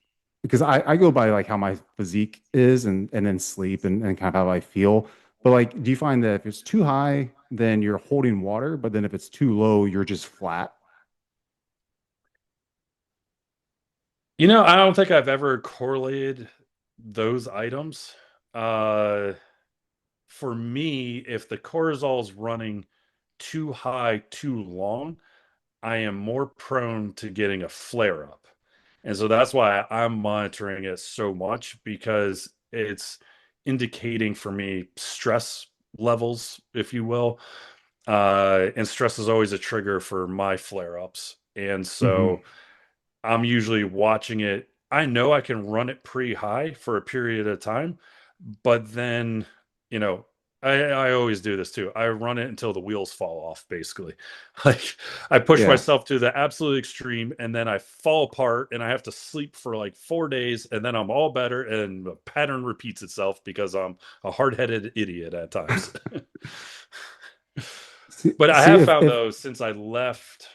Because I go by like how my physique is and then sleep and kind of how I feel. But like, do you find that if it's too high, then you're holding water, but then if it's too low, you're just flat? I don't think I've ever correlated those items. Uh, for me, if the cortisol's running too high too long, I am more prone to getting a flare up. And so that's why I'm monitoring it so much because it's indicating for me stress levels, if you will. And stress is always a trigger for my flare ups. And Hmm. so I'm usually watching it. I know I can run it pretty high for a period of time, but then, you know, I always do this too. I run it until the wheels fall off, basically. Like I push Yeah. myself to the absolute extreme and then I fall apart and I have to sleep for like 4 days and then I'm all better and the pattern repeats itself because I'm a hard-headed idiot at times. But I See have if found though, since I left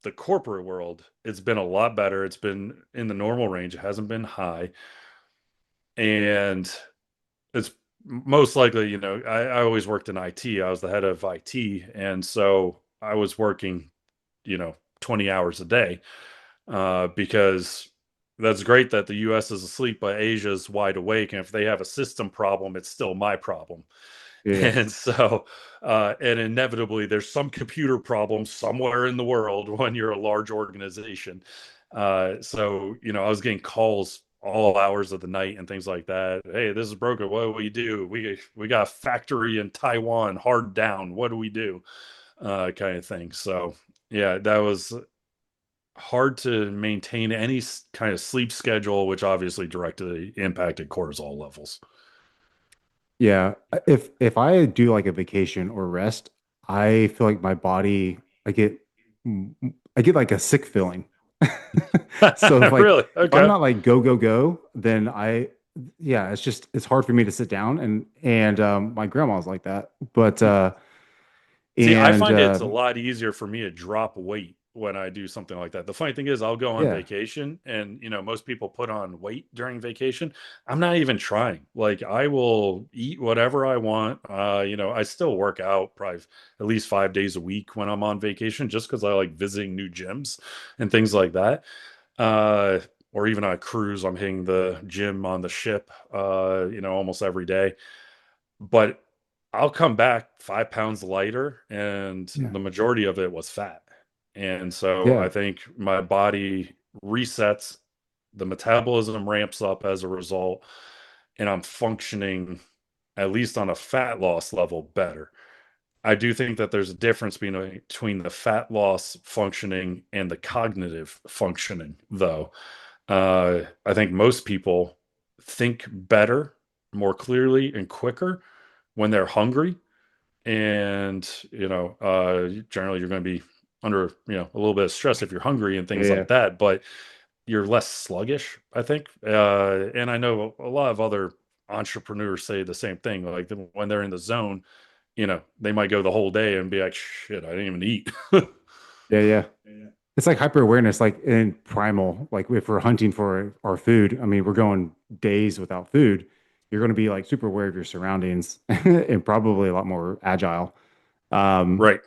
the corporate world, it's been a lot better. It's been in the normal range. It hasn't been high. And it's most likely, I always worked in IT. I was the head of IT. And so I was working, 20 hours a day because that's great that the US is asleep, but Asia's wide awake. And if they have a system problem, it's still my problem. yeah. And so, and inevitably, there's some computer problem somewhere in the world when you're a large organization. So, I was getting calls all hours of the night and things like that. Hey, this is broken. What do we do? We got a factory in Taiwan hard down. What do we do? Kind of thing. So, yeah, that was hard to maintain any kind of sleep schedule, which obviously directly impacted cortisol levels. Yeah. If I do like a vacation or rest, I feel like my body, I get like a sick feeling. So if like Really? if I'm Okay. not like go go go, then yeah, it's hard for me to sit down and my grandma's like that. But See, I and find it's a lot easier for me to drop weight when I do something like that. The funny thing is, I'll go on yeah. vacation, and most people put on weight during vacation. I'm not even trying. Like, I will eat whatever I want. I still work out probably at least 5 days a week when I'm on vacation, just because I like visiting new gyms and things like that. Uh, or even on a cruise, I'm hitting the gym on the ship. Almost every day, but I'll come back 5 pounds lighter, and Yeah. the majority of it was fat. And so I Yeah. think my body resets, the metabolism ramps up as a result, and I'm functioning, at least on a fat loss level, better. I do think that there's a difference between the fat loss functioning and the cognitive functioning, though. I think most people think better, more clearly, and quicker when they're hungry. And, generally you're going to be under, a little bit of stress if you're hungry and Yeah, things yeah, like that, but you're less sluggish, I think. And I know a lot of other entrepreneurs say the same thing. Like when they're in the zone, they might go the whole day and be like, shit, I didn't even eat. yeah, yeah. It's like hyper awareness, like in primal, like if we're hunting for our food, I mean, we're going days without food. You're going to be like super aware of your surroundings and probably a lot more agile. Um, Right.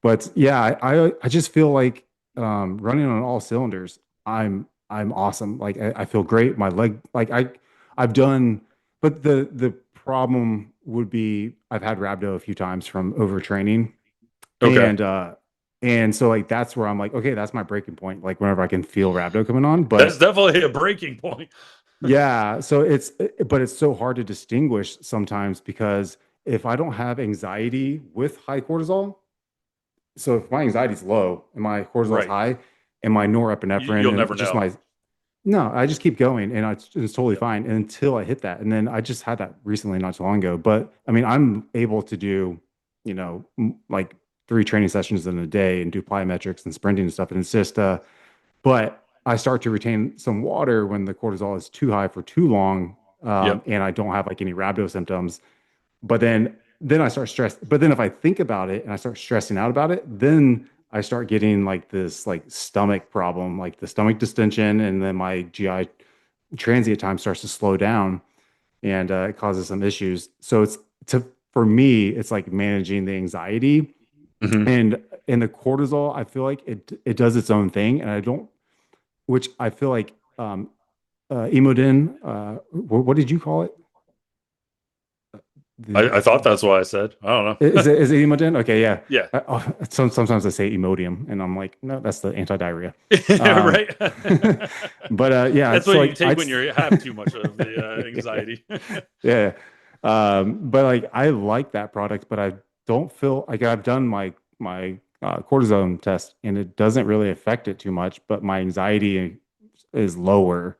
but yeah, I just feel like running on all cylinders. I'm awesome. Like I feel great. My leg, like I've done, but the problem would be I've had rhabdo a few times from overtraining, Okay. and so like that's where I'm like, okay, that's my breaking point. Like whenever I can feel rhabdo coming on, That's but definitely a breaking point. yeah, so but it's so hard to distinguish sometimes because if I don't have anxiety with high cortisol, so if my anxiety's low and my cortisol's Right. high and my norepinephrine You'll and never just know. my no, I just keep going and it's totally fine until I hit that. And then I just had that recently, not too long ago. But I mean, I'm able to do, like 3 training sessions in a day and do plyometrics and sprinting and stuff. And it's just, but I start to retain some water when the cortisol is too high for too long, Yep. and I don't have like any rhabdo symptoms. But then I start stress. But then if I think about it and I start stressing out about it, then I start getting like this like stomach problem, like the stomach distension, and then my GI transient time starts to slow down, and it causes some issues. So it's to for me, it's like managing the anxiety Hmm. and the cortisol. I feel like it does its own thing, and I don't, which I feel like Emodin. What did you call it? I The thought that's what I said. I don't know. is it Emodin? Okay, yeah. Yeah. Sometimes I say Emodium, and I'm like, no, that's the anti-diarrhea. Um, Right. but yeah, That's so what you like take when you have too much of the anxiety. yeah, but like I like that product, but I don't feel like I've done my cortisone test, and it doesn't really affect it too much. But my anxiety is lower,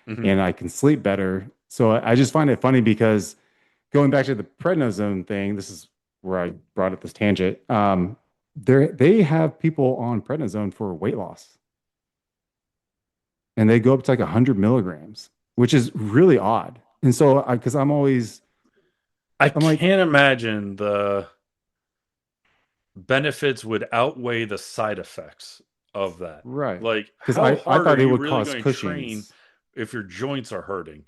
Hmm. and I can sleep better. So I just find it funny because going back to the prednisone thing, this is where I brought up this tangent. They have people on prednisone for weight loss, and they go up to like 100 milligrams, which is really odd. And so, because I I'm like, can't imagine the benefits would outweigh the side effects of that. right, Like, because how I hard are thought it you would really cause going to train Cushing's. if your joints are hurting?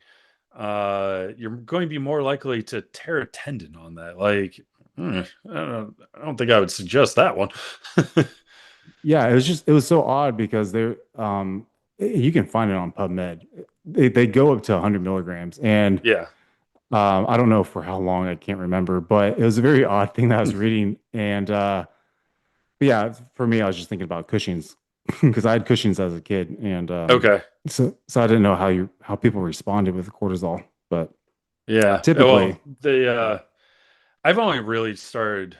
You're going to be more likely to tear a tendon on that. Like, I don't think I would suggest that one. Yeah, it was so odd because you can find it on PubMed. They go up to 100 milligrams, and Yeah. I don't know for how long, I can't remember, but it was a very odd thing that I was reading. And but yeah, for me, I was just thinking about Cushing's because I had Cushing's as a kid, and Okay. so I didn't know how people responded with cortisol, but Yeah. typically, Well, I've only really started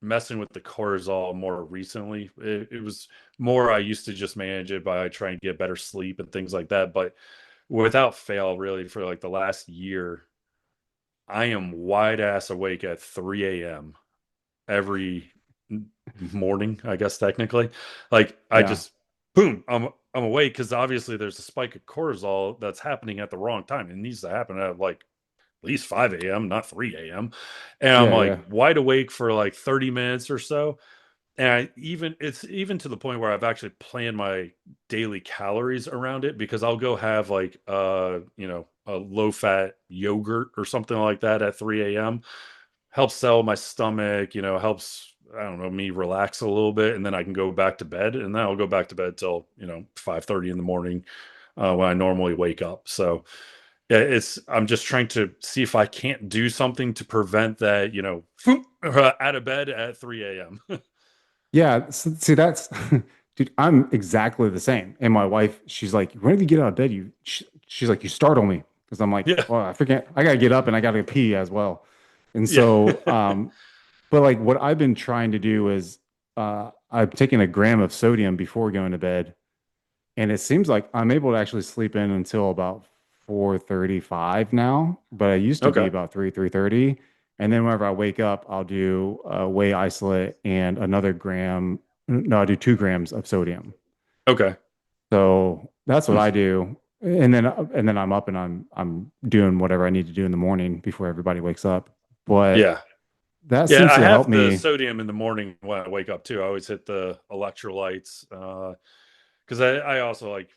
messing with the cortisol more recently. It was more I used to just manage it by trying to get better sleep and things like that. But without fail, really, for like the last year, I am wide ass awake at 3 a.m. every morning, I guess technically. Like I yeah, just boom, I'm awake because obviously there's a spike of cortisol that's happening at the wrong time. It needs to happen at like at least 5 a.m., not 3 a.m. And I'm yeah, like yeah, wide awake for like 30 minutes or so. And it's even to the point where I've actually planned my daily calories around it because I'll go have like a low fat yogurt or something like that at 3 a.m. Helps settle my stomach, helps, I don't know, me relax a little bit, and then I can go back to bed, and then I'll go back to bed till 5:30 in the morning, when I normally wake up. So yeah, I'm just trying to see if I can't do something to prevent that, out of bed at 3 a.m. yeah. See, that's dude, I'm exactly the same. And my wife, she's like, whenever you get out of bed, she's like, you startle me because I'm like, Yeah. well, I forget, I gotta get up and I gotta pee as well. And Yeah. so, but like what I've been trying to do is I've taken a gram of sodium before going to bed, and it seems like I'm able to actually sleep in until about 4:35 now, but I used to be Okay. about 3:30. And then whenever I wake up, I'll do whey isolate and another gram. No, I do 2 grams of sodium. Okay. So that's what Hmm. I do. And then I'm up and I'm doing whatever I need to do in the morning before everybody wakes up. But Yeah. that Yeah, seems I to help have the me. sodium in the morning when I wake up too. I always hit the electrolytes because I also like,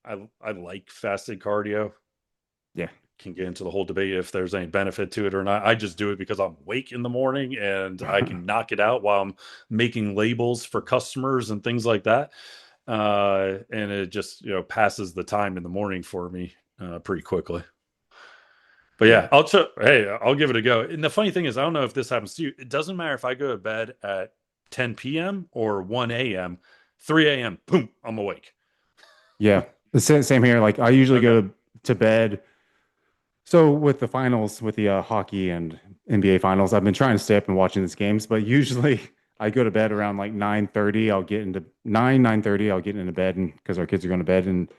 I like fasted cardio. Yeah. Can get into the whole debate if there's any benefit to it or not. I just do it because I'm awake in the morning and I can knock it out while I'm making labels for customers and things like that. And it just, passes the time in the morning for me pretty quickly. But Yeah. yeah, hey, I'll give it a go. And the funny thing is, I don't know if this happens to you. It doesn't matter if I go to bed at 10 p.m. or 1 a.m., 3 a.m., boom, I'm awake. Yeah. The same here. Like I usually Okay. go to bed. So with the finals, with the hockey and NBA finals, I've been trying to stay up and watching these games, but usually I go to bed around like 9:30. I'll get into 9:30. I'll get into bed and because our kids are going to bed and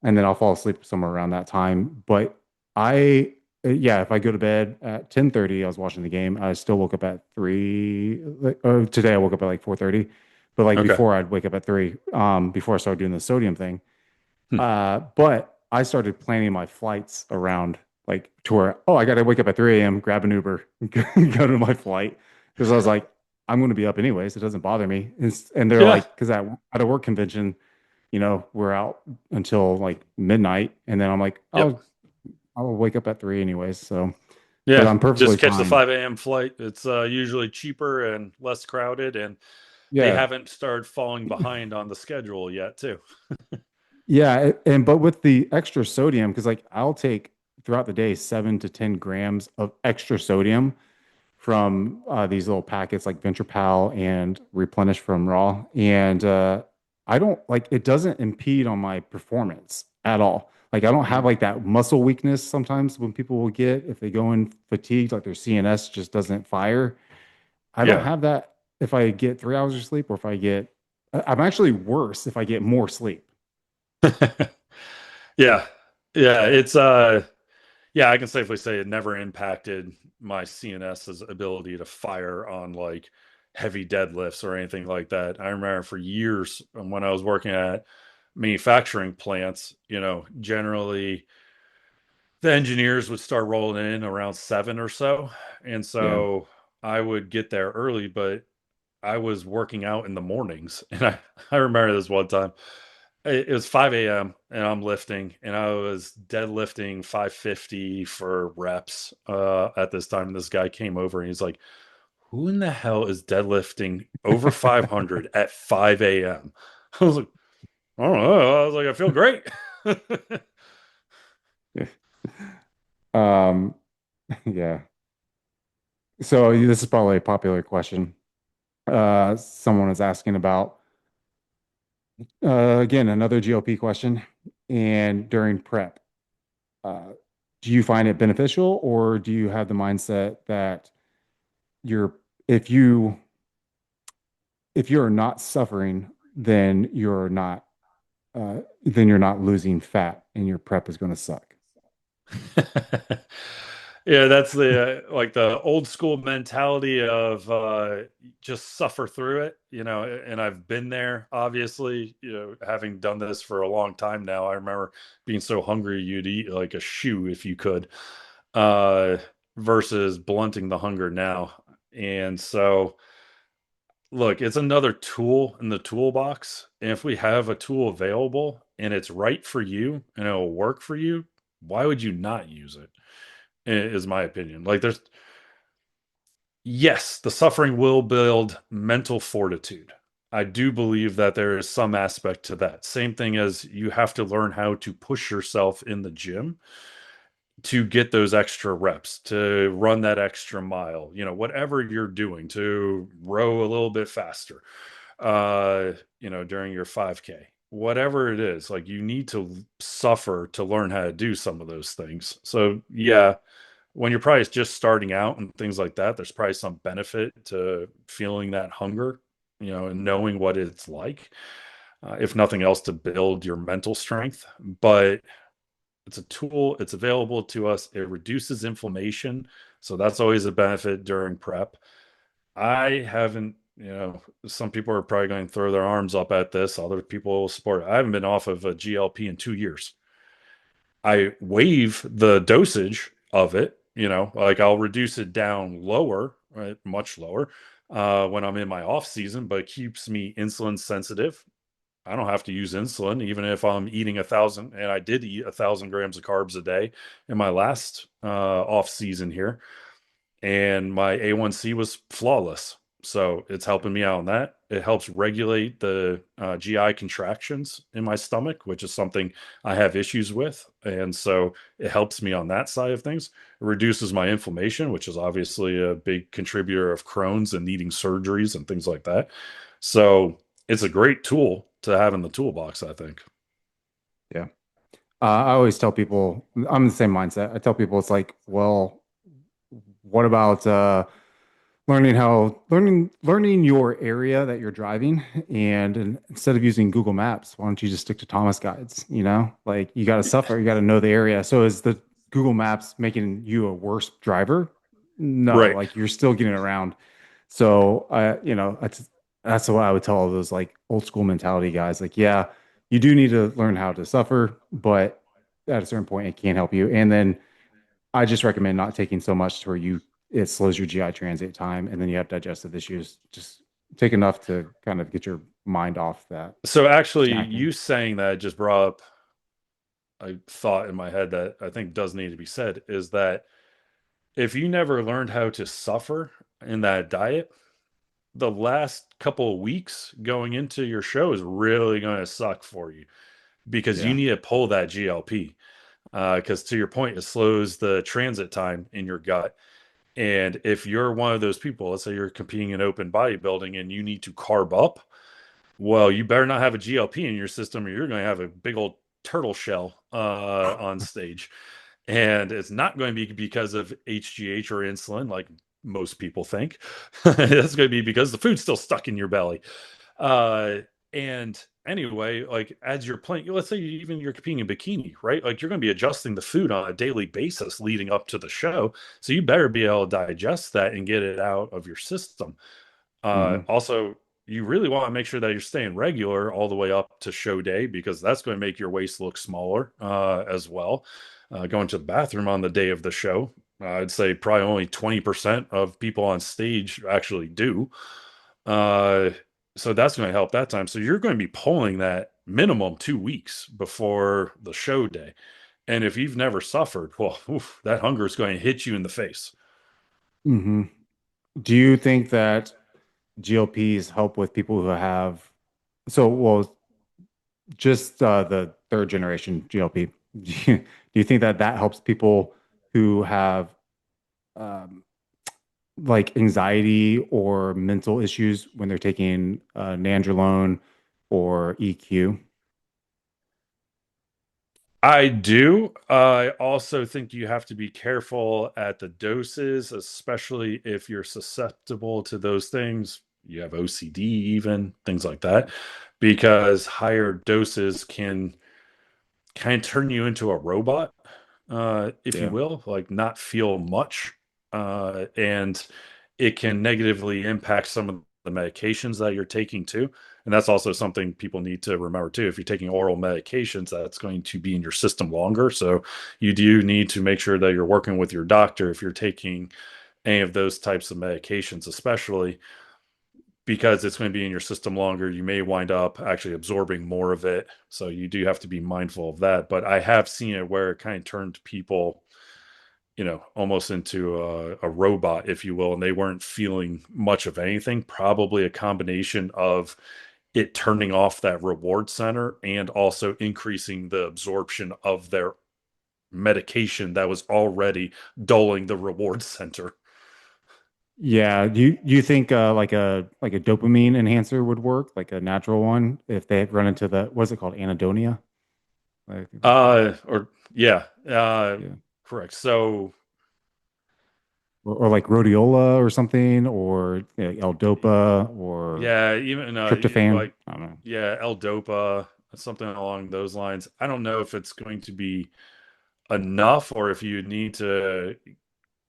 then I'll fall asleep somewhere around that time. But yeah, if I go to bed at 10:30, I was watching the game. I still woke up at 3. Today I woke up at like 4:30, but like Okay. before I'd wake up at 3, before I started doing the sodium thing. Hmm. But I started planning my flights around like to where, oh, I got to wake up at 3 a.m., grab an Uber, go to my flight. Because I was like, I'm going to be up anyways. It doesn't bother me. And they're Yeah. like, because at a work convention, we're out until like midnight. And then I'm like, Yep. I'll wake up at 3 anyways. So, but Yeah. I'm perfectly Just catch the fine. 5 a.m. flight. It's usually cheaper and less crowded, and they Yeah. haven't started falling behind on the schedule yet, too. Yeah. But with the extra sodium, because like I'll take throughout the day 7 to 10 grams of extra sodium from these little packets like Venture Pal and Replenish from Raw. And I don't like it doesn't impede on my performance at all. Like I don't have Mhm. like that muscle weakness sometimes when people will get if they go in fatigued, like their CNS just doesn't fire. I don't Yeah. have that if I get 3 hours of sleep or if I get, I'm actually worse if I get more sleep. Yeah. Yeah. Yeah, I can safely say it never impacted my CNS's ability to fire on like heavy deadlifts or anything like that. I remember for years when I was working at manufacturing plants, generally the engineers would start rolling in around 7 or so. And Yeah. so I would get there early, but I was working out in the mornings. And I remember this one time. It was 5 a.m. and I'm lifting, and I was deadlifting 550 for reps at this time. And this guy came over and he's like, "Who in the hell is deadlifting over 500 at 5 a.m.?" I was like, "I don't know." I was like, "I feel great." Um, yeah. So this is probably a popular question. Someone is asking about again another GLP question. And during prep, uh, do you find it beneficial, or do you have the mindset that you're if you if you're not suffering, then you're not losing fat, and your prep is going to suck. Yeah, that's the like the old school mentality of just suffer through it, and I've been there, obviously, having done this for a long time now. I remember being so hungry you'd eat like a shoe if you could, uh, versus blunting the hunger now. And so, look, it's another tool in the toolbox. And if we have a tool available and it's right for you and it'll work for you, why would you not use it? Is my opinion. Like, yes, the suffering will build mental fortitude. I do believe that there is some aspect to that. Same thing as you have to learn how to push yourself in the gym to get those extra reps, to run that extra mile, whatever you're doing, to row a little bit faster, during your 5K, whatever it is, like you need to suffer to learn how to do some of those things. So, yeah, when you're probably just starting out and things like that, there's probably some benefit to feeling that hunger, and knowing what it's like, if nothing else, to build your mental strength. But it's a tool, it's available to us. It reduces inflammation. So that's always a benefit during prep. I haven't, some people are probably going to throw their arms up at this. Other people will support it. I haven't been off of a GLP in 2 years. I waive the dosage of it, like I'll reduce it down lower, right, much lower, when I'm in my off season, but it keeps me insulin sensitive. I don't have to use insulin, even if I'm eating 1,000, and I did eat 1,000 grams of carbs a day in my last off season here, and my A1C was flawless. So it's helping me out on that. It helps regulate the GI contractions in my stomach, which is something I have issues with. And so it helps me on that side of things. It reduces my inflammation, which is obviously a big contributor of Crohn's and needing surgeries and things like that. So it's a great tool to have in the toolbox, I think. Yeah. I always tell people, I'm the same mindset. I tell people it's like, well, what about learning your area that you're driving, and instead of using Google Maps, why don't you just stick to Thomas guides? Like you got to suffer, you got to know the area. So is the Google Maps making you a worse driver? No, Right. like you're still getting around. So that's what I would tell all those like old school mentality guys. Like, yeah, you do need to learn how to suffer, but at a certain point it can't help you. And then I just recommend not taking so much to where it slows your GI transit time, and then you have digestive issues. Just take enough to kind of get your mind off that So actually, snacking. you saying that just brought up a thought in my head that I think does need to be said, is that if you never learned how to suffer in that diet, the last couple of weeks going into your show is really going to suck for you, because you Yeah. need to pull that GLP. Because to your point, it slows the transit time in your gut. And if you're one of those people, let's say you're competing in open bodybuilding and you need to carb up, well, you better not have a GLP in your system, or you're going to have a big old turtle shell on stage. And it's not going to be because of HGH or insulin, like most people think. It's going to be because the food's still stuck in your belly. Uh, and anyway, like as you're playing, let's say even you're competing in bikini, right? Like you're going to be adjusting the food on a daily basis leading up to the show. So you better be able to digest that and get it out of your system. Hmm. Also, you really want to make sure that you're staying regular all the way up to show day, because that's going to make your waist look smaller as well. Going to the bathroom on the day of the show, I'd say probably only 20% of people on stage actually do. Uh, so that's going to help that time. So you're going to be pulling that minimum 2 weeks before the show day. And if you've never suffered, well, oof, that hunger is going to hit you in the face. Hmm. Do you think that GLPs help with people who have well, just the third generation GLP? Do you think that that helps people who have um, like anxiety or mental issues when they're taking nandrolone or EQ? I do. I also think you have to be careful at the doses, especially if you're susceptible to those things. You have OCD, even things like that, because higher doses can kind of turn you into a robot, if you Yeah. will, like not feel much. And it can negatively impact some of the medications that you're taking too. And that's also something people need to remember too. If you're taking oral medications, that's going to be in your system longer. So you do need to make sure that you're working with your doctor if you're taking any of those types of medications, especially because it's going to be in your system longer. You may wind up actually absorbing more of it. So you do have to be mindful of that. But I have seen it where it kind of turned people, almost into a robot, if you will, and they weren't feeling much of anything. Probably a combination of it turning off that reward center and also increasing the absorption of their medication that was already dulling the reward center. Yeah. Do you think like a dopamine enhancer would work, like a natural one, if they run into the what's it called, anhedonia? I think that's Or yeah, yeah. correct. So or like rhodiola or something, or L-dopa or Yeah, even tryptophan. like I don't know. yeah, L-dopa, something along those lines. I don't know if it's going to be enough or if you need to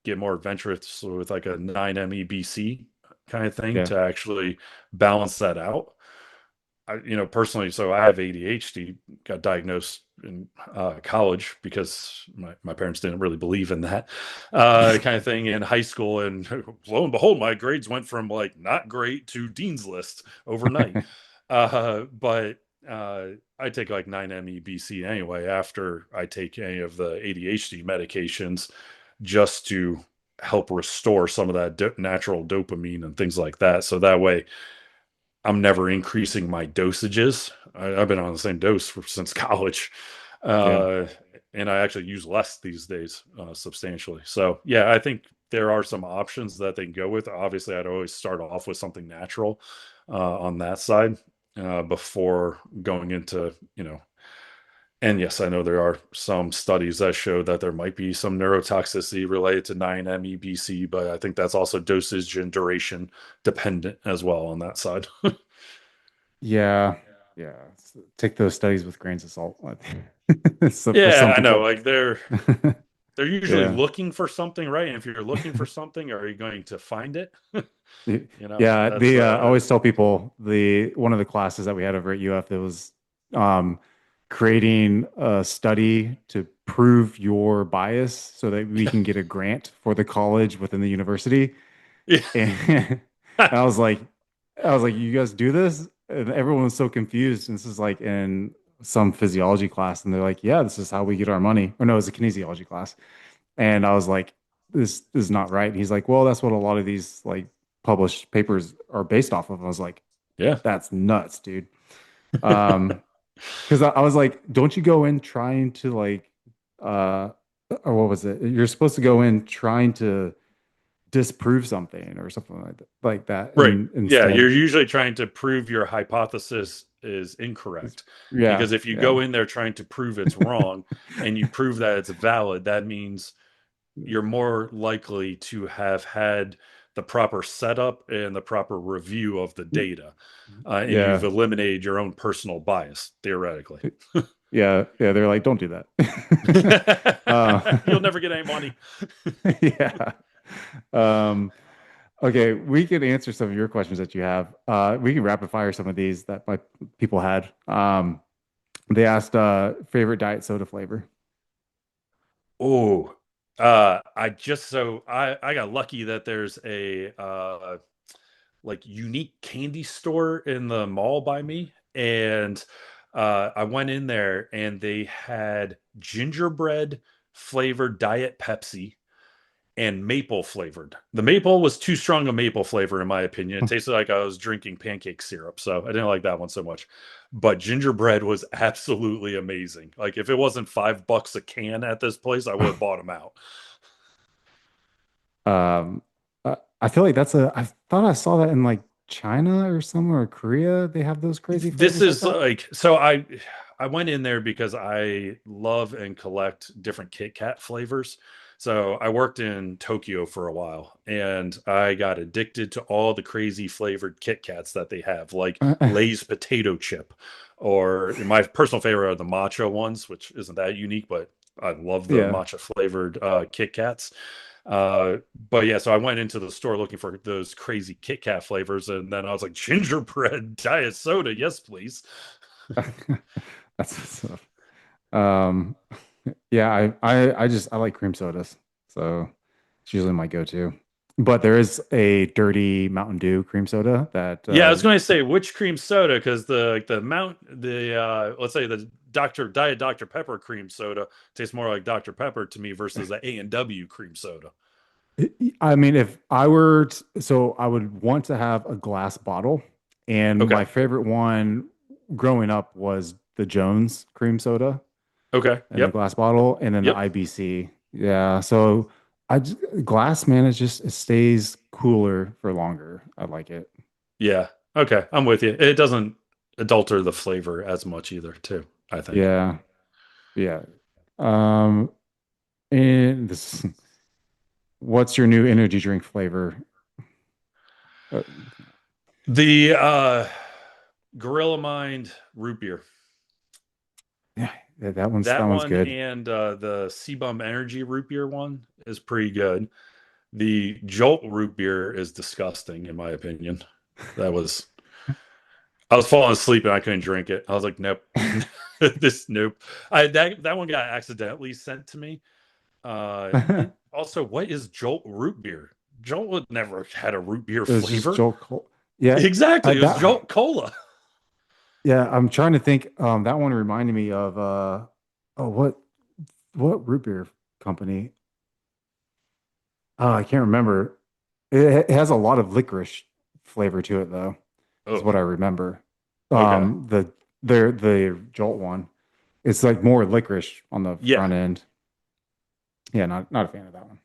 get more adventurous with like a 9-MeBC kind of thing Yeah. to actually balance that out. Personally, so I have ADHD, got diagnosed in college because my parents didn't really believe in that kind of thing in high school. And lo and behold, my grades went from like not great to dean's list overnight. But I take like 9-MeBC anyway after I take any of the ADHD medications just to help restore some of that natural dopamine and things like that. So that way, I'm never increasing my dosages. I've been on the same dose since college, Yeah. uh, and I actually use less these days, substantially. So yeah, I think there are some options that they can go with. Obviously, I'd always start off with something natural on that side before going into and yes, I know there are some studies that show that there might be some neurotoxicity related to 9-MeBC, but I think that's also dosage and duration dependent as well on that side. Yeah. Yeah. Take those studies with grains of salt. So for some Yeah, I know. people. Like they're usually Yeah. looking for something, right? And if you're looking for something, are you going to find it? Yeah, That's I always tell people the one of the classes that we had over at UF that was um, creating a study to prove your bias so that we can get a grant for the college within the university. yeah. And, I was like, you guys do this? And everyone was so confused. And this is like in some physiology class, and they're like, yeah, this is how we get our money. Or no, it was a kinesiology class. And I was like, this is not right. And he's like, well, that's what a lot of these like published papers are based off of. I was like, Yeah. that's nuts, dude. Um, because I was like, don't you go in trying to like uh or what was it? You're supposed to go in trying to disprove something or something like that. Right. And Yeah, instead, you're usually trying to prove your hypothesis is incorrect. yeah, Because if you yeah. go in there trying to prove it's wrong and you prove that it's valid, that means you're more likely to have had the proper setup and the proper review of the data. And you've Yeah. eliminated your own personal bias, theoretically. Yeah. Yeah. They're like, don't do that. uh, You'll never get any money. yeah. Um, okay, we can answer some of your questions that you have. We can rapid fire some of these that my people had. They asked favorite diet soda flavor. Oh, I got lucky that there's a like unique candy store in the mall by me, and I went in there and they had gingerbread flavored Diet Pepsi and maple flavored. The maple was too strong a maple flavor in my opinion. It tasted like I was drinking pancake syrup, so I didn't like that one so much. But gingerbread was absolutely amazing. Like if it wasn't $5 a can at this place, I would have bought them out. Um, I feel like I thought I saw that in like China or somewhere, or Korea. They have those crazy This flavors like is that. like so I went in there because I love and collect different Kit Kat flavors. So I worked in Tokyo for a while and I got addicted to all the crazy flavored Kit Kats that they have, like Lay's potato chip, or my personal favorite are the matcha ones, which isn't that unique, but I love the Yeah. matcha flavored Kit Kats. But yeah, so I went into the store looking for those crazy Kit Kat flavors, and then I was like, gingerbread diet soda, yes, please. That's so, um yeah, I like cream sodas. So it's usually my go-to. But there is a dirty Mountain Dew cream soda that Yeah, I was going to say which cream soda because the let's say the Dr Pepper cream soda tastes more like Dr Pepper to me versus the A&W cream soda. I mean, if I were so I would want to have a glass bottle. And Okay. my favorite one growing up was the Jones cream soda Okay. in the Yep. glass bottle, and then the Yep. IBC. Yeah. So glass, man, it stays cooler for longer. I like it. Yeah. Okay. I'm with you. It doesn't adulter the flavor as much either, too, I think. Yeah. Yeah. Um, and this what's your new energy drink flavor? Uh, The Gorilla Mind root beer. yeah, that That one's one good. and the Sebum Energy root beer one is pretty good. The Jolt root beer is disgusting, in my opinion. That was I was falling asleep and I couldn't drink it. I was like, nope, nope. That one got accidentally sent to me. And also, what is Jolt root beer? Jolt would never had a root beer It was just flavor. Jolt Cola. Yeah, Exactly, it was that. Jolt Cola. Yeah, I'm trying to think. That one reminded me of oh, what root beer company? Oh, I can't remember. It has a lot of licorice flavor to it, though, is Oh, what I remember. okay. The the Jolt one, it's like more licorice on the Yeah, front end. Yeah, not a fan of that one.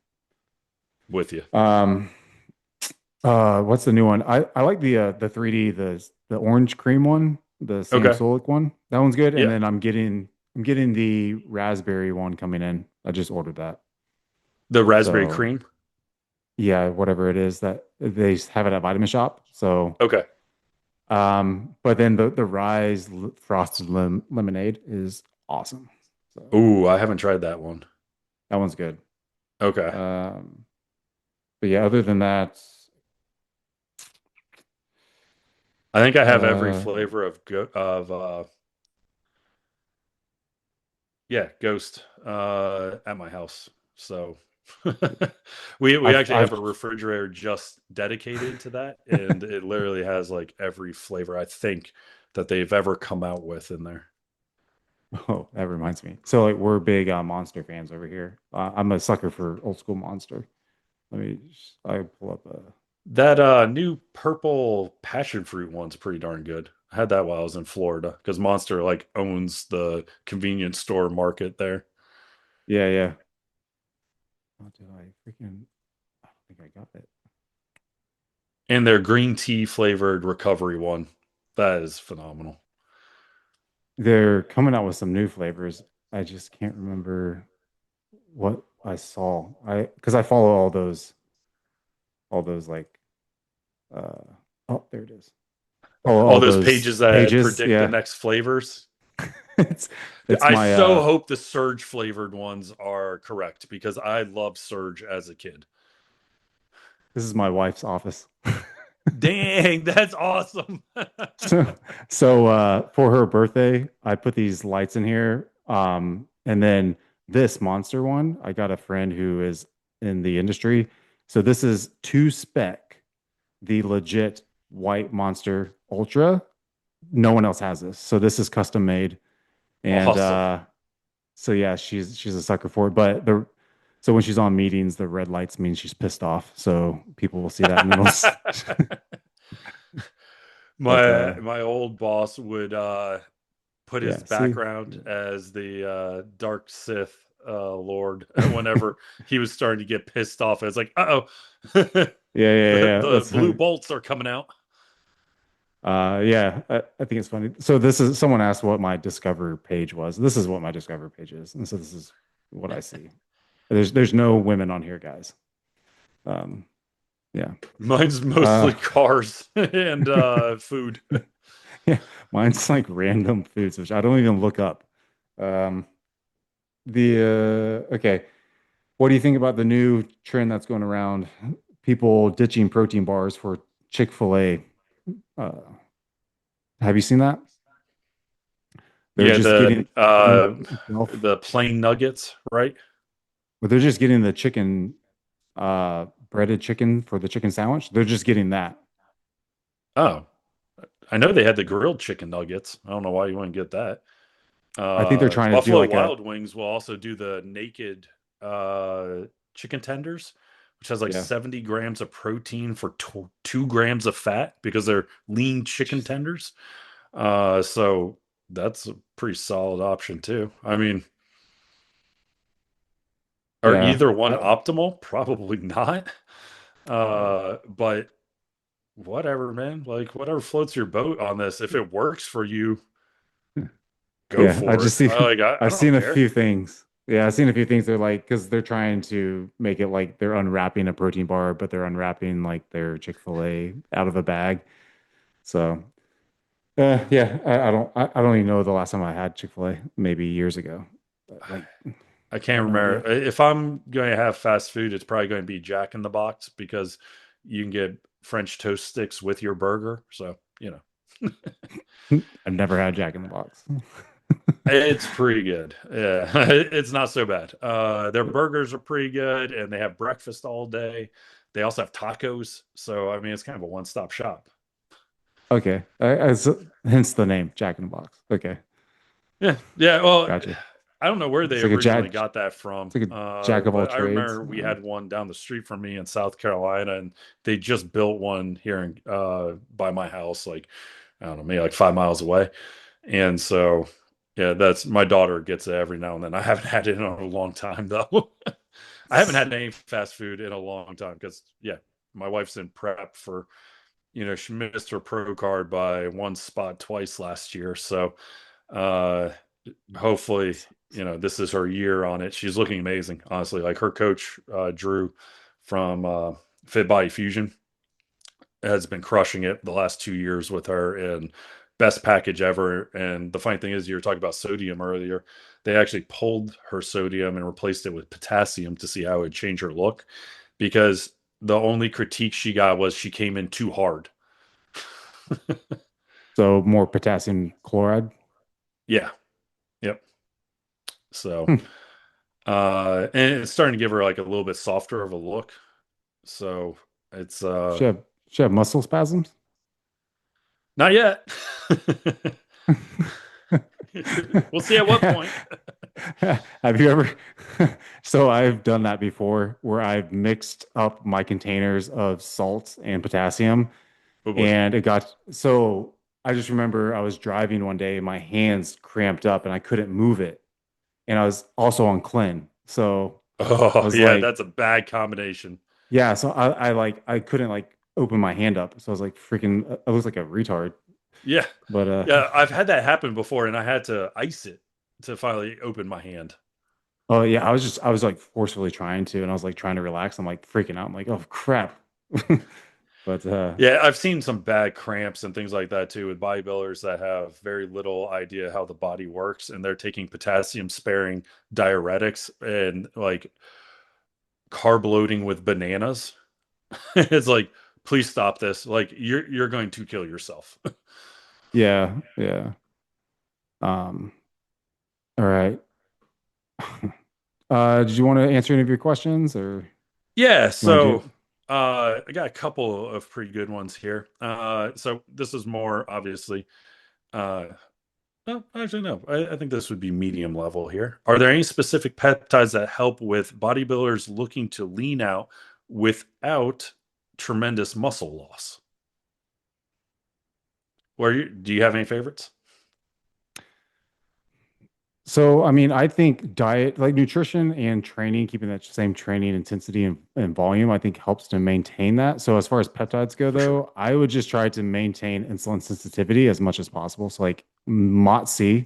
with you. Um, what's the new one? I like the 3D, the orange cream one, the Sam Okay. Solik one. That one's good. And Yeah. then I'm getting the raspberry one coming in. I just ordered that. The raspberry So cream. yeah, whatever it is that they have it at Vitamin Shop. So Okay. but then the Rise frosted lemonade is awesome. So Ooh, I haven't tried that one. that one's good. Okay. Um, but yeah, other than that, I think I have every uh, flavor of yeah, Ghost at my house. So we I've actually have I've a refrigerator just dedicated to that, and it literally has like every flavor I think that they've ever come out with in there. oh, that reminds me. So like we're big Monster fans over here. I'm a sucker for old school Monster. I pull up a That new purple passion fruit one's pretty darn good. I had that while I was in Florida because Monster like owns the convenience store market there. yeah, yeah. Oh, did I freaking I don't think I got it. And their green tea flavored recovery one. That is phenomenal. They're coming out with some new flavors. I just can't remember what I saw. I because I follow all those like uh oh there it is. Oh, All all those those pages that pages. predict the Yeah. next flavors. It's it's I my so hope the Surge flavored ones are correct because I loved Surge as a kid. this is my wife's office. Dang, that's awesome. So for her birthday, I put these lights in here. And then this monster one, I got a friend who is in the industry. So this is two spec, the legit white monster ultra. No one else has this. So this is custom made. And Awesome. so yeah, she's a sucker for it. But the so when she's on meetings, the red lights mean she's pissed off. So people will see that and but My old boss would put his yeah, see. background as the dark Sith Lord whenever he was starting to get pissed off. It's like, uh-oh. Yeah, yeah, yeah. The That's blue bolts are coming out. yeah, I think it's funny. So this is someone asked what my Discover page was. This is what my Discover page is. And so this is what I see. There's no women on here, guys. Um, yeah. Mine's Uh mostly cars and food. yeah, mine's like random foods, which I don't even look up. Um okay. What do you think about the new trend that's going around? People ditching protein bars for Chick-fil-A. Uh, have you seen that? They're Yeah, just getting itself. the plain nuggets, right? But they're just getting the chicken, breaded chicken for the chicken sandwich. They're just getting that. Oh, I know they had the grilled chicken nuggets. I don't know why you wouldn't get that. I think they're trying to do Buffalo like a, Wild Wings will also do the naked uh, chicken tenders, which has like yeah. 70 grams of protein for 2 grams of fat because they're lean chicken Jeez. tenders. So that's a pretty solid option too. I mean, are Yeah. either one optimal? Probably not. But whatever, man. Like whatever floats your boat on this. If it works for you, go Yeah. I for it. just see, I I've don't seen a care. few things. Yeah, I've seen a few things. They're like, because they're trying to make it like they're unwrapping a protein bar, but they're unwrapping like their Chick-fil-A out of a bag. So, yeah, I don't even know the last time I had Chick-fil-A, maybe years ago. But like, I I can't have no remember. idea. If I'm going to have fast food, it's probably going to be Jack in the Box because you can get French toast sticks with your burger. So, I've never had Jack in the Box. it's pretty good. Yeah, it's not so bad. Their burgers are pretty good and they have breakfast all day. They also have tacos. So, I mean, it's kind of a one-stop shop. Okay, hence the name Jack in the Box. Okay, Yeah. Yeah. Well, gotcha. I don't know where they It's like a originally Jack. got that from, It's like a Jack of all but I trades. remember we had one down the street from me in South Carolina, and they just built one here in, by my house, like I don't know, maybe like 5 miles away. And so, yeah, that's my daughter gets it every now and then. I haven't had it in a long time though. I haven't had any fast food in a long time because, yeah, my wife's in prep for, she missed her pro card by one spot twice last year. So, uh, hopefully, this is her year on it. She's looking amazing, honestly. Like her coach, Drew from Fit Body Fusion, has been crushing it the last 2 years with her and best package ever. And the funny thing is, you were talking about sodium earlier. They actually pulled her sodium and replaced it with potassium to see how it would change her look because the only critique she got was she came in too hard. So more potassium chloride. Yeah. Yep. So, Hmm. and it's starting to give her like a little bit softer of a look. So it's She have muscle spasms. not yet. We'll see at what point. Have you ever? So I've done that before where I've mixed up my containers of salt and potassium, Oh boy. and it got so I just remember I was driving one day, my hands cramped up and I couldn't move it. And I was also on clean. So I Oh was yeah, like, that's a bad combination. yeah, so I like I couldn't like open my hand up. So I was like freaking I was like a retard. Yeah. But Yeah, I've had that happen before and I had to ice it to finally open my hand. oh yeah, I was like forcefully trying to and I was like trying to relax. I'm like freaking out. I'm like, oh crap. But Yeah, I've seen some bad cramps and things like that too with bodybuilders that have very little idea how the body works and they're taking potassium sparing diuretics and like carb loading with bananas. It's like, please stop this. Like you're going to kill yourself. yeah, yeah. All right. Did you want to answer any of your questions or Yeah, you want to so do I got a couple of pretty good ones here. So this is more obviously well, actually no. I think this would be medium level here. Are there any specific peptides that help with bodybuilders looking to lean out without tremendous muscle loss? Do you have any favorites? So, I mean, I think diet, like nutrition and training, keeping that same training intensity and volume, I think helps to maintain that. So, as far as peptides go, For sure. though, I would just try to maintain insulin sensitivity as much as possible. So, like MOTS-c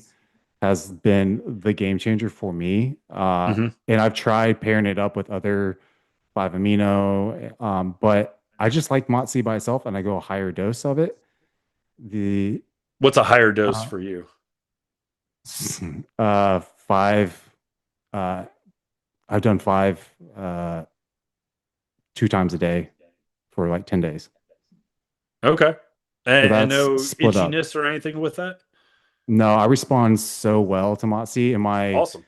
has been the game changer for me. Hmm. And I've tried pairing it up with other 5 amino, but I just like MOTS-c by itself and I go a higher dose of it. The What's a higher dose uh, for you? five. Uh, I've done five 2 times a day for like 10 days. Okay. So And that's no split up. itchiness or anything with that? No, I respond so well to MOTS-c and Awesome.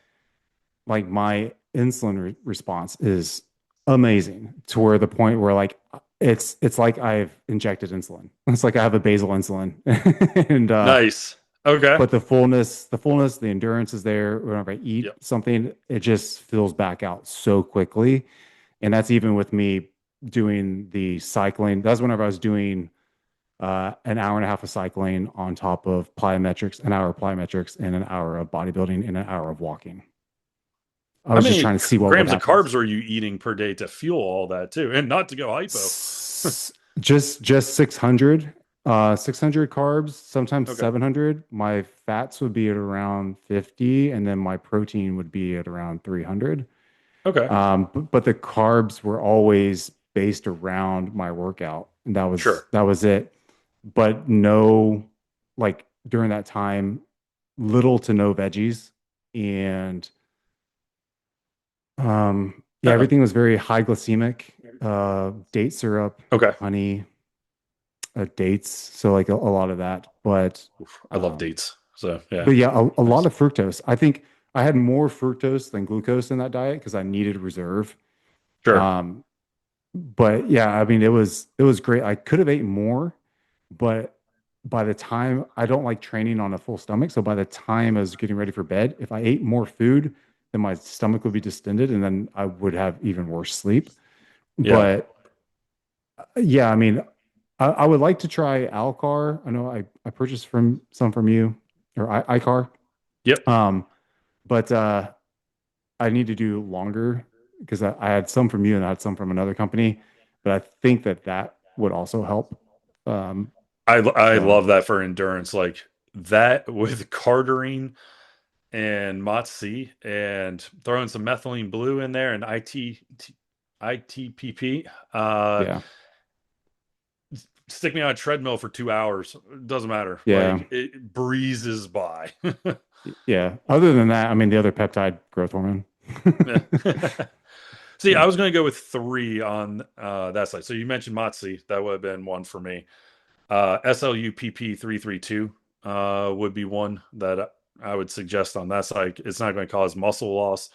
my insulin response is amazing to where the point where like it's like I've injected insulin. It's like I have a basal insulin. And Nice. Okay. but the endurance is there. Whenever I eat Yep. something, it just fills back out so quickly. And that's even with me doing the cycling. That's whenever I was doing an hour and a half of cycling on top of plyometrics, an hour of plyometrics, and an hour of bodybuilding, and an hour of walking. I How was just many trying to see what grams of happens. carbs were you eating per day to fuel all that too? And not to go hypo. Just 600. 600 carbs, sometimes Okay. 700. My fats would be at around 50, and then my protein would be at around 300. Okay. But the carbs were always based around my workout, and Sure. that was it. But no, like during that time, little to no veggies, and yeah, Uh-uh. everything was very high glycemic. Date syrup, Okay. honey, dates, so like a lot of that. Oof, I love dates. So yeah. But yeah, a lot Nice. of fructose. I think I had more fructose than glucose in that diet because I needed reserve. Sure. Um, but yeah, I mean, it was great. I could have ate more, but by the time I don't like training on a full stomach, so by the time I was getting ready for bed, if I ate more food, then my stomach would be distended, and then I would have even worse sleep. Yeah. But yeah, I mean, I would like to try Alcar. I know I purchased from some from you or iCar. Yep. Um, but I need to do longer because I had some from you and I had some from another company. But I think that that would also help. Um, I so love that for endurance, like that with cartering and MOTS-c and throwing some methylene blue in there and ITPP. yeah, Stick me on a treadmill for 2 hours. It doesn't matter. yeah, Like it breezes by. yeah. Other than that, I mean, the other peptide growth hormone. Yeah. See, Yeah. I was going to go with three on that side. So you mentioned MOTS-c. That would have been one for me. SLUPP332 would be one that I would suggest on that side. It's not going to cause muscle loss,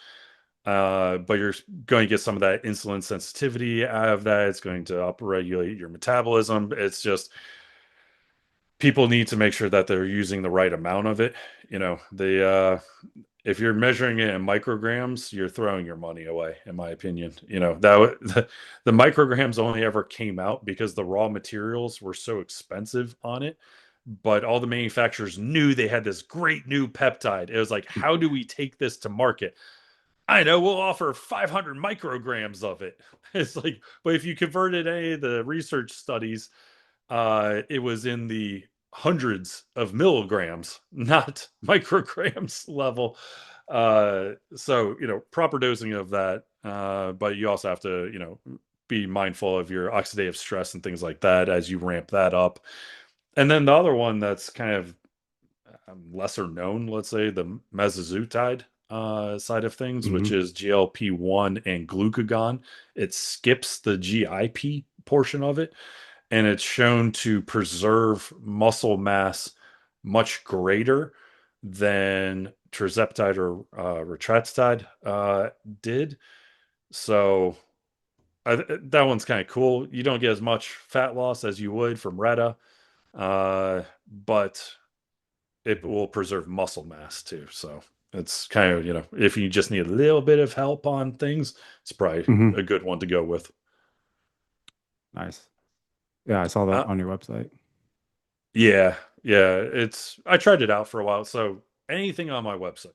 but you're going to get some of that insulin sensitivity out of that. It's going to upregulate your metabolism. It's just people need to make sure that they're using the right amount of it. If you're measuring it in micrograms, you're throwing your money away, in my opinion. The micrograms only ever came out because the raw materials were so expensive on it. But all the manufacturers knew they had this great new peptide. It was like, how do we take this to market? I know we'll offer 500 micrograms of it. It's like, but if you converted any of the research studies, it was in the hundreds of milligrams, not micrograms level. So, proper dosing of that. But you also have to, be mindful of your oxidative stress and things like that as you ramp that up. And then the other one that's kind of lesser known, let's say the mesozutide side of things, which Hmm. is GLP-1 and glucagon. It skips the GIP portion of it, and it's shown to preserve muscle mass much greater than tirzepatide or retatrutide did. So that one's kind of cool. You don't get as much fat loss as you would from Reta, but it will preserve muscle mass too. So it's kind of, if you just need a little bit of help on things, it's probably Hmm. a good one to go with. Nice. Yeah, I saw that Uh, on your website. yeah, yeah. I tried it out for a while. So anything on my website,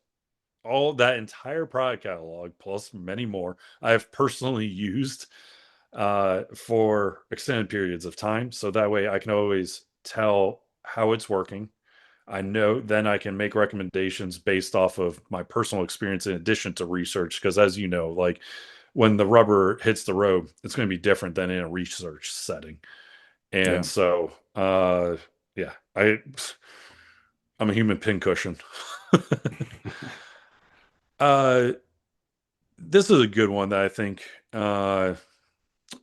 all that entire product catalog, plus many more, I have personally used for extended periods of time. So that way I can always tell how it's working. I know then I can make recommendations based off of my personal experience in addition to research. Because as you know, like when the rubber hits the road, it's going to be different than in a research setting. And Yeah. so, yeah, I'm a human pincushion. uh, this is a good one that I think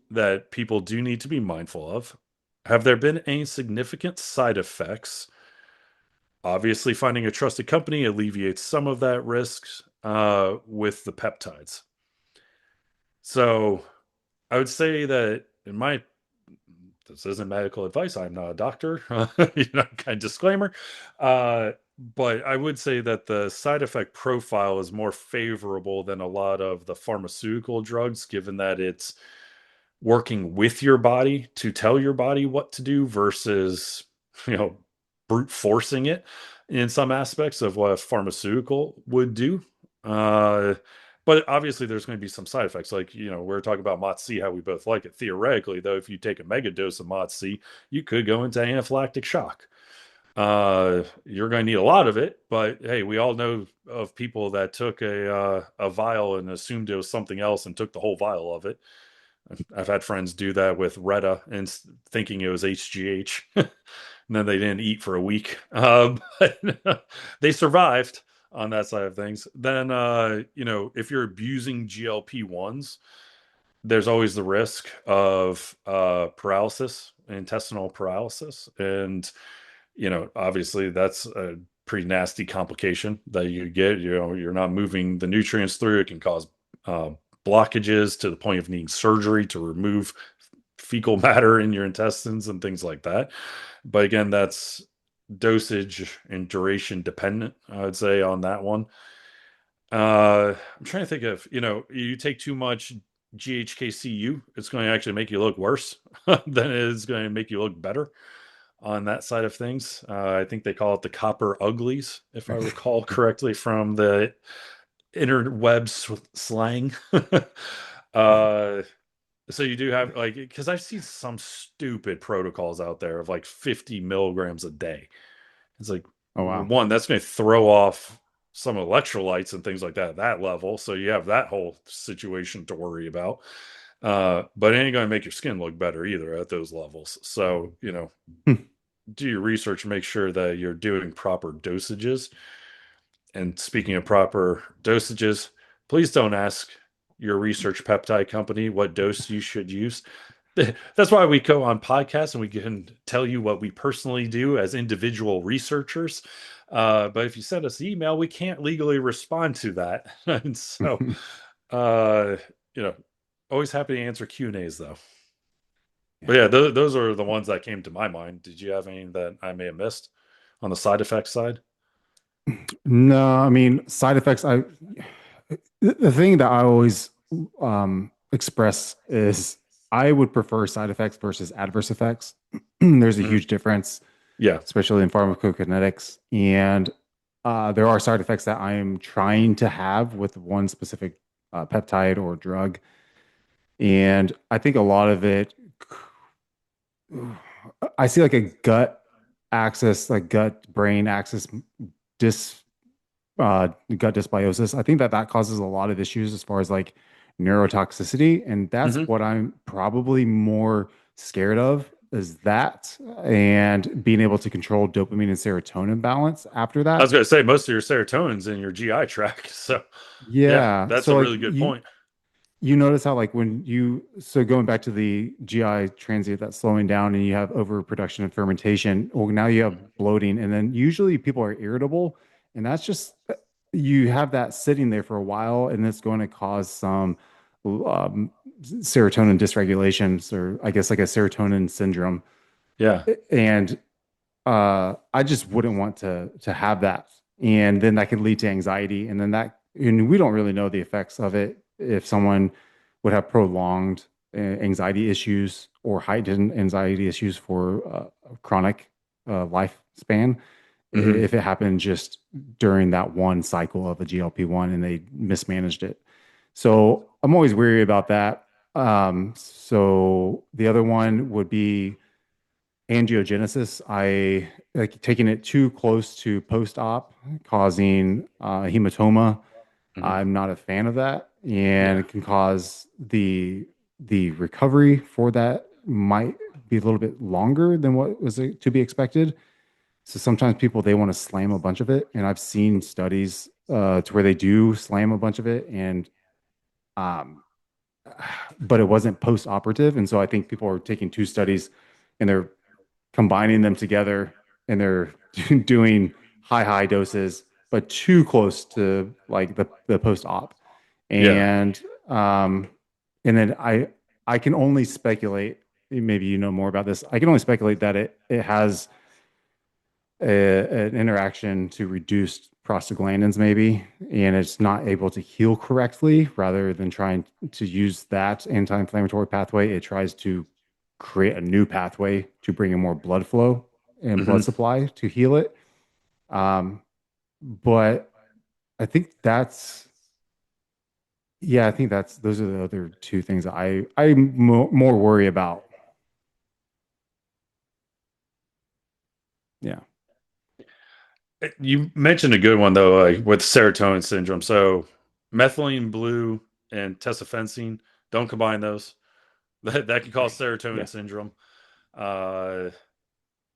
that people do need to be mindful of. Have there been any significant side effects? Obviously, finding a trusted company alleviates some of that risk with the peptides. So I would say that this isn't medical advice. I'm not a doctor, kind of disclaimer. But I would say that the side effect profile is more favorable than a lot of the pharmaceutical drugs, given that it's working with your body to tell your body what to do versus, you know, brute forcing it in some aspects of what a pharmaceutical would do. Uh, But obviously, there's going to be some side effects. Like, we're talking about MOTS-c, how we both like it. Theoretically, though, if you take a mega dose of MOTS-c, you could go into anaphylactic shock. You're going to need a lot of it, but hey, we all know of people that took a vial and assumed it was something else and took the whole vial of it. I've had friends do that with Retta and thinking it was HGH, and then they didn't eat for a week. But they survived on that side of things. Then, if you're abusing GLP-1s, there's always the risk of paralysis, intestinal paralysis, and obviously that's a pretty nasty complication that you get. You're not moving the nutrients through. It can cause uh, blockages to the point of needing surgery to remove fecal matter in your intestines and things like that. But again, that's dosage and duration dependent, I would say, on that one. I'm trying to think of, you take too much GHKCU, it's going to actually make you look worse than it is going to make you look better on that side of things. I think they call it the copper uglies, if I recall correctly from the interwebs slang. uh, so you do have like, because I've seen some stupid protocols out there of like 50 milligrams a day. It's like, Oh wow. one, that's going to throw off some electrolytes and things like that at that level. So you have that whole situation to worry about. But it ain't going to make your skin look better either at those levels. So, do your research, make sure that you're doing proper dosages. And speaking of proper dosages, please don't ask your research peptide company what dose you should use. That's why we go on podcasts and we can tell you what we personally do as individual researchers. But if you send us an email, we can't legally respond to that. And so, uh, you know, always happy to answer Q&As though. But Yeah. yeah, those are the ones that came to my mind. Did you have any that I may have missed on the side effect side? No, I mean, side effects. The thing that I always express is I would prefer side effects versus adverse effects. There's a Mhm. huge difference, Yeah. especially in pharmacokinetics. And there are side effects that I am trying to have with one specific peptide or drug. And I think a lot of it, I see like a gut axis, like gut brain axis dis gut dysbiosis. I think that that causes a lot of issues as far as like neurotoxicity, and that's Hmm. what I'm probably more scared of is that and being able to control dopamine and serotonin balance after I was that. going to say most of your serotonin's in your GI tract. So, yeah, Yeah. that's So a like really good point. you notice how like when you so going back to the GI transient that's slowing down and you have overproduction and fermentation, well now you have Mhm. bloating and then usually people are irritable and that's just you have that sitting there for a while and it's going to cause some serotonin dysregulations or I guess like a serotonin syndrome Yeah. and I just wouldn't want to have that and then that could lead to anxiety and then that and we don't really know the effects of it if someone would have prolonged anxiety issues or heightened anxiety issues for a chronic lifespan Hmm. if it happened just during that one cycle of a GLP-1 and they mismanaged it. So I'm always weary about that. So the other one would be angiogenesis. I like taking it too close to post-op, causing hematoma. Hmm. I'm not a fan of that, and Yeah. it can cause the recovery for that might be a little bit longer than what was to be expected. So sometimes people they want to slam a bunch of it, and I've seen studies to where they do slam a bunch of it, and um, but it wasn't post-operative, and so I think people are taking two studies and they're combining them together, and they're doing high doses, but too close to like the post-op, Yeah. and um, and then I can only speculate. Maybe you know more about this. I can only speculate that it has an interaction to reduce prostaglandins maybe and it's not able to heal correctly rather than trying to use that anti-inflammatory pathway it tries to create a new pathway to bring in more blood flow and blood Hmm. supply to heal it but I think that's Yeah, I think those are the other two things that I more worry about. Yeah. You mentioned a good one though, like with serotonin syndrome. So methylene blue and tesofensine, don't combine those. That can cause Right. serotonin Yeah. syndrome. Uh,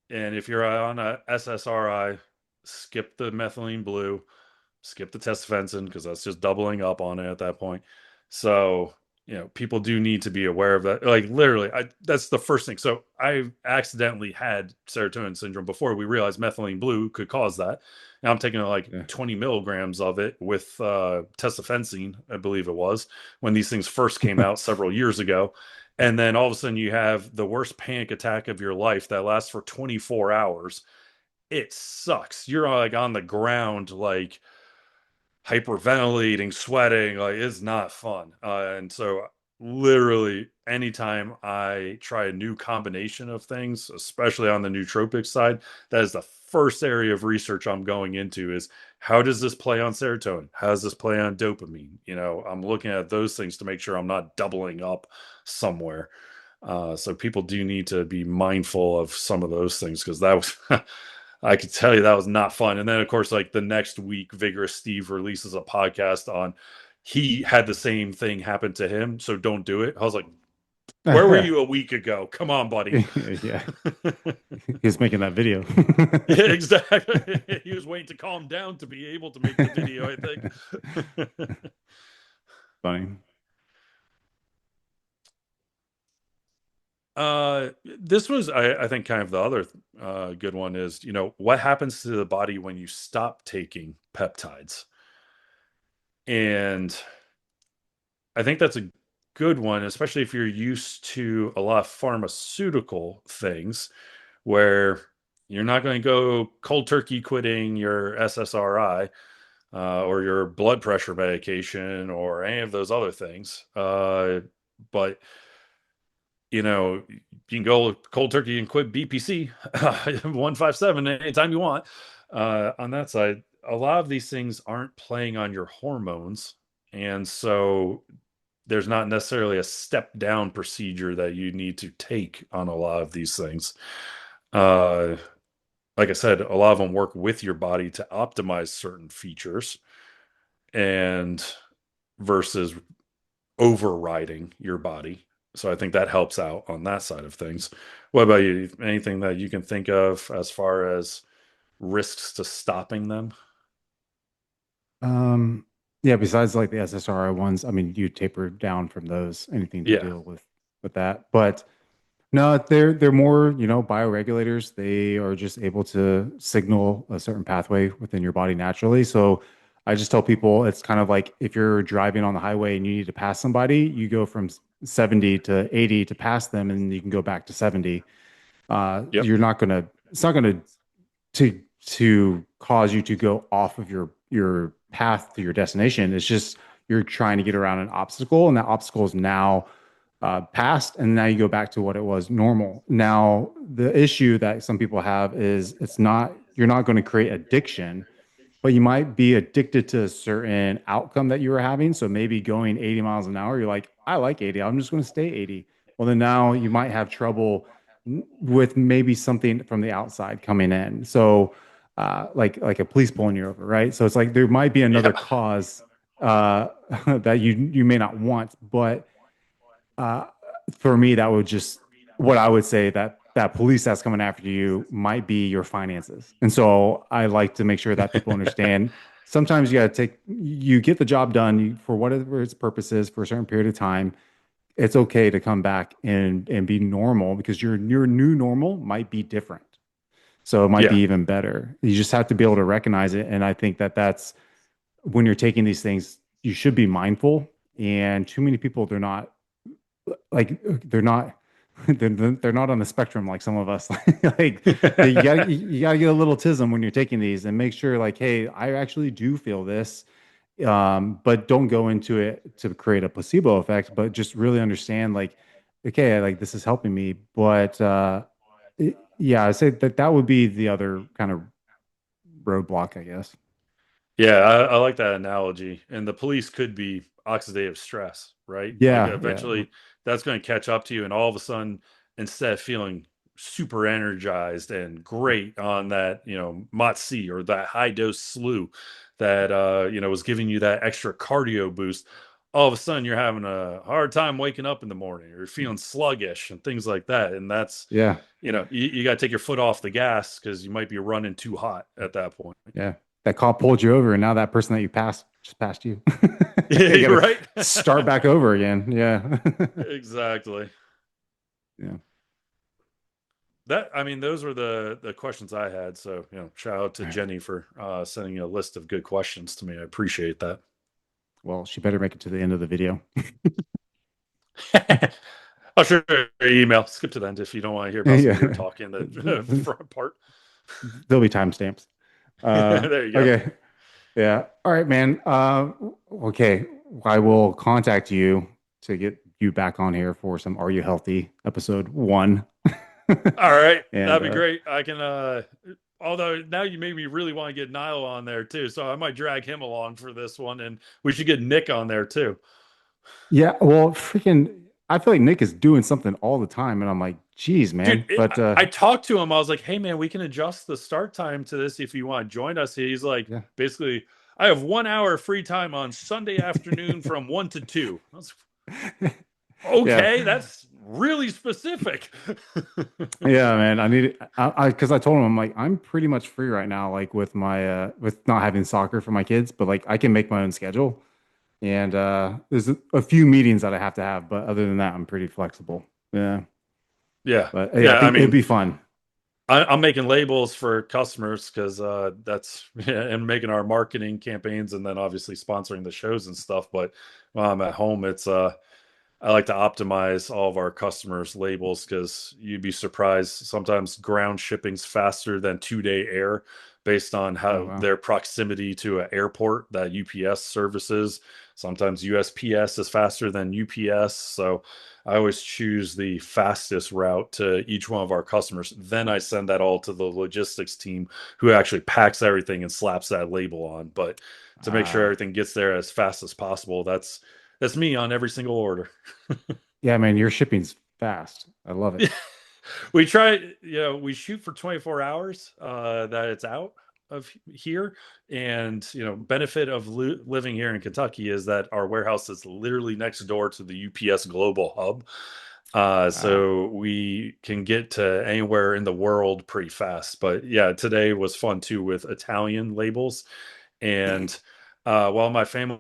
and if you're on a SSRI, skip the methylene blue, skip the tesofensine because that's just doubling up on it at that point. So, people do need to be aware of that. Like literally, that's the first thing. So I accidentally had serotonin syndrome before we realized methylene blue could cause that. Now I'm taking like Yeah. 20 milligrams of it with tesofensine, I believe it was, when these things first came out several years ago. And then all of a sudden you have the worst panic attack of your life that lasts for 24 hours. It sucks. You're like on the ground, like hyperventilating, sweating, like it's not fun. And so literally anytime I try a new combination of things, especially on the nootropic side, that is the first area of research I'm going into is how does this play on serotonin? How does this play on dopamine? I'm looking at those things to make sure I'm not doubling up somewhere. So people do need to be mindful of some of those things because that was I could tell you that was not fun. And then of course, like the next week, Vigorous Steve releases a podcast on he had the same thing happen to him, so don't do it. I was like, where were you a week ago? Come on, buddy. Yeah. He's making that video. Yeah, exactly. He was waiting to calm down to be able to make the video, I think. Funny. This was, I think, kind of the other good one is, what happens to the body when you stop taking peptides? And I think that's a good one, especially if you're used to a lot of pharmaceutical things where you're not going to go cold turkey quitting your SSRI or your blood pressure medication or any of those other things. But you can go cold turkey and quit BPC 157 anytime you want. On that side, a lot of these things aren't playing on your hormones. And so there's not necessarily a step down procedure that you need to take on a lot of these things. Uh, like I said, a lot of them work with your body to optimize certain features and versus overriding your body. So I think that helps out on that side of things. What about you? Anything that you can think of as far as risks to stopping them? Um, yeah, besides like the SSRI ones, I mean, you taper down from those, anything to Yeah. deal with that. But no, they're more, bioregulators. They are just able to signal a certain pathway within your body naturally. So I just tell people it's kind of like if you're driving on the highway and you need to pass somebody, you go from 70 to 80 to pass them, and you can go back to 70. Yep. It's not gonna to cause you to go off of your path to your destination. It's just you're trying to get around an obstacle, and that obstacle is now passed, and now you go back to what it was normal. Now, the issue that some people have is you're not going to create addiction, but you might be addicted to a certain outcome that you were having. So maybe going 80 miles an hour, you're like, I like 80. I'm just going to stay 80. Well, then now you might have trouble with maybe something from the outside coming in. So, like a police pulling you over, right? So it's like there might be another Yeah. cause that you may not want, but uh, for me, that would just what I would say that police that's coming after you might be your finances. And so I like to make sure that people understand. Sometimes you get the job done for whatever its purpose is for a certain period of time. It's okay to come back and be normal because your new normal might be different. So it might be Yeah. even better. You just have to be able to recognize it. And I think that's when you're taking these things, you should be mindful. And too many people, like they're not they're not on the spectrum like some of us like you gotta get a little tism when you're taking these and make sure like, hey, I actually do feel this, but don't go into it to create a placebo effect, but just really understand like, okay, like this is helping me. But yeah, I say that would be the other kind of roadblock, I guess. Yeah, I like that analogy. And the police could be oxidative stress, right? Like Yeah, yeah, eventually that's going to catch up to you, and all of a sudden, instead of feeling super energized and great on that, MOTS-c or that high dose slew that was giving you that extra cardio boost, all of a sudden you're having a hard time waking up in the morning or feeling sluggish and things like that. And that's, yeah, you got to take your foot off the gas because you might be running too hot at that point. yeah. That cop pulled you over, and now that person that you passed just passed you. Yeah, You got you're to right. start back over again. Yeah, Exactly. yeah. I mean, those were the questions I had. So, shout out to All right. Jenny for sending a list of good questions to me. I appreciate that. Well, she better make it to the end of the video. I'll share your email. Skip to the end if you don't want to hear about some weird Yeah, talk in the front part. there'll be timestamps. There you go. Okay. Yeah. All right, man. Okay. I will contact you to get you back on here for some Are You Healthy episode 1. All right. And That'd be great. I can, although now you made me really want to get Niall on there too. So I might drag him along for this one, and we should get Nick on there too. yeah, well, freaking, I feel like Nick is doing something all the time, and I'm like, geez, Dude, man. But I talked to him. I was like, "Hey, man, we can adjust the start time to this if you want to join us." He's like, yeah, basically, I have 1 hour free time on Sunday afternoon from 1 to 2. I was yeah, okay. That's really specific. yeah, man. I need it. Because I told him, I'm like, I'm pretty much free right now, like with my with not having soccer for my kids, but like I can make my own schedule. And there's a few meetings that I have to have, but other than that, I'm pretty flexible. Yeah. Yeah, But yeah, I yeah. I think it'd mean, be fun. I'm making labels for customers because that's yeah, and making our marketing campaigns, and then obviously sponsoring the shows and stuff. But while I'm at home, it's I like to optimize all of our customers' labels because you'd be surprised. Sometimes ground shipping's faster than 2-day air based on Oh how wow. their proximity to an airport that UPS services. Sometimes USPS is faster than UPS. So I always choose the fastest route to each one of our customers. Then I send that all to the logistics team who actually packs everything and slaps that label on. But to make sure Ah, everything gets there as fast as possible, that's me on every single order. yeah, man, your shipping's fast. I love it. We try, we shoot for 24 hours that it's out of here. And, benefit of living here in Kentucky is that our warehouse is literally next door to the UPS global hub. Ah, So we can get to anywhere in the world pretty fast. But yeah, today was fun too with Italian labels. And while my family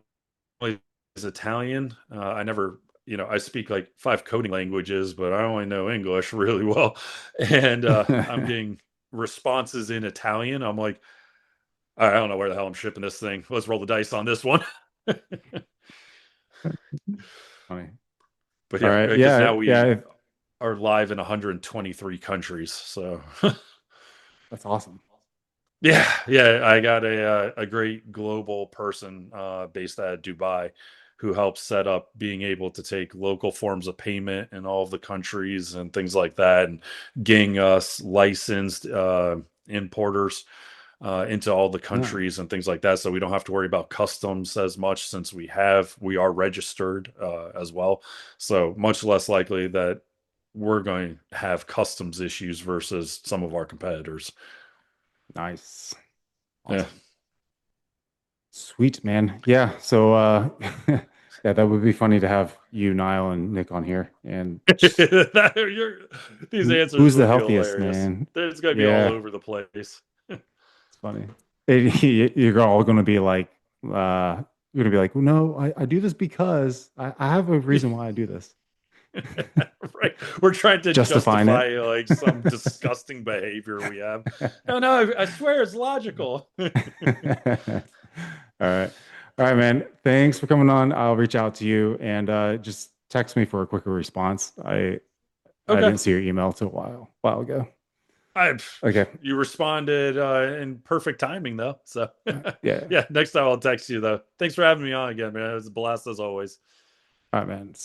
is Italian. I never, I speak like 5 coding languages, but I only know English really well. And I'm getting responses in Italian. I'm like, I don't know where the hell I'm shipping this thing. Let's roll the dice on this one. funny. But All yeah, right. because Yeah, now we yeah, are live in 123 countries. So that's awesome. yeah, yeah, I got a great global person based out of Dubai who helps set up being able to take local forms of payment in all of the countries and things like that, and getting us licensed importers into all the Yeah, countries and things like that, so we don't have to worry about customs as much since we are registered as well, so much less likely that we're going to have customs issues versus some of our competitors. nice. Yeah. Awesome. Sweet, man. Yeah. So yeah, that would be funny to have you, Niall, and Nick on here. And just These answers who's the would be healthiest, hilarious. man? There's going to be all Yeah, over the place. it's funny. You're all gonna be like, you're gonna be like, no, I do this because I have a reason why I do this. Right. We're trying to Justifying it. justify like some disgusting behavior we have. No, no, I swear it's logical. All right. All right, man. Thanks for coming on. I'll reach out to you and just text me for a quicker response. I Okay. didn't see your email till a while ago. I Okay. You responded in perfect timing though. So Yeah. yeah, next time I'll text you though. Thanks for having me on again, man. It was a blast as always. All right, man.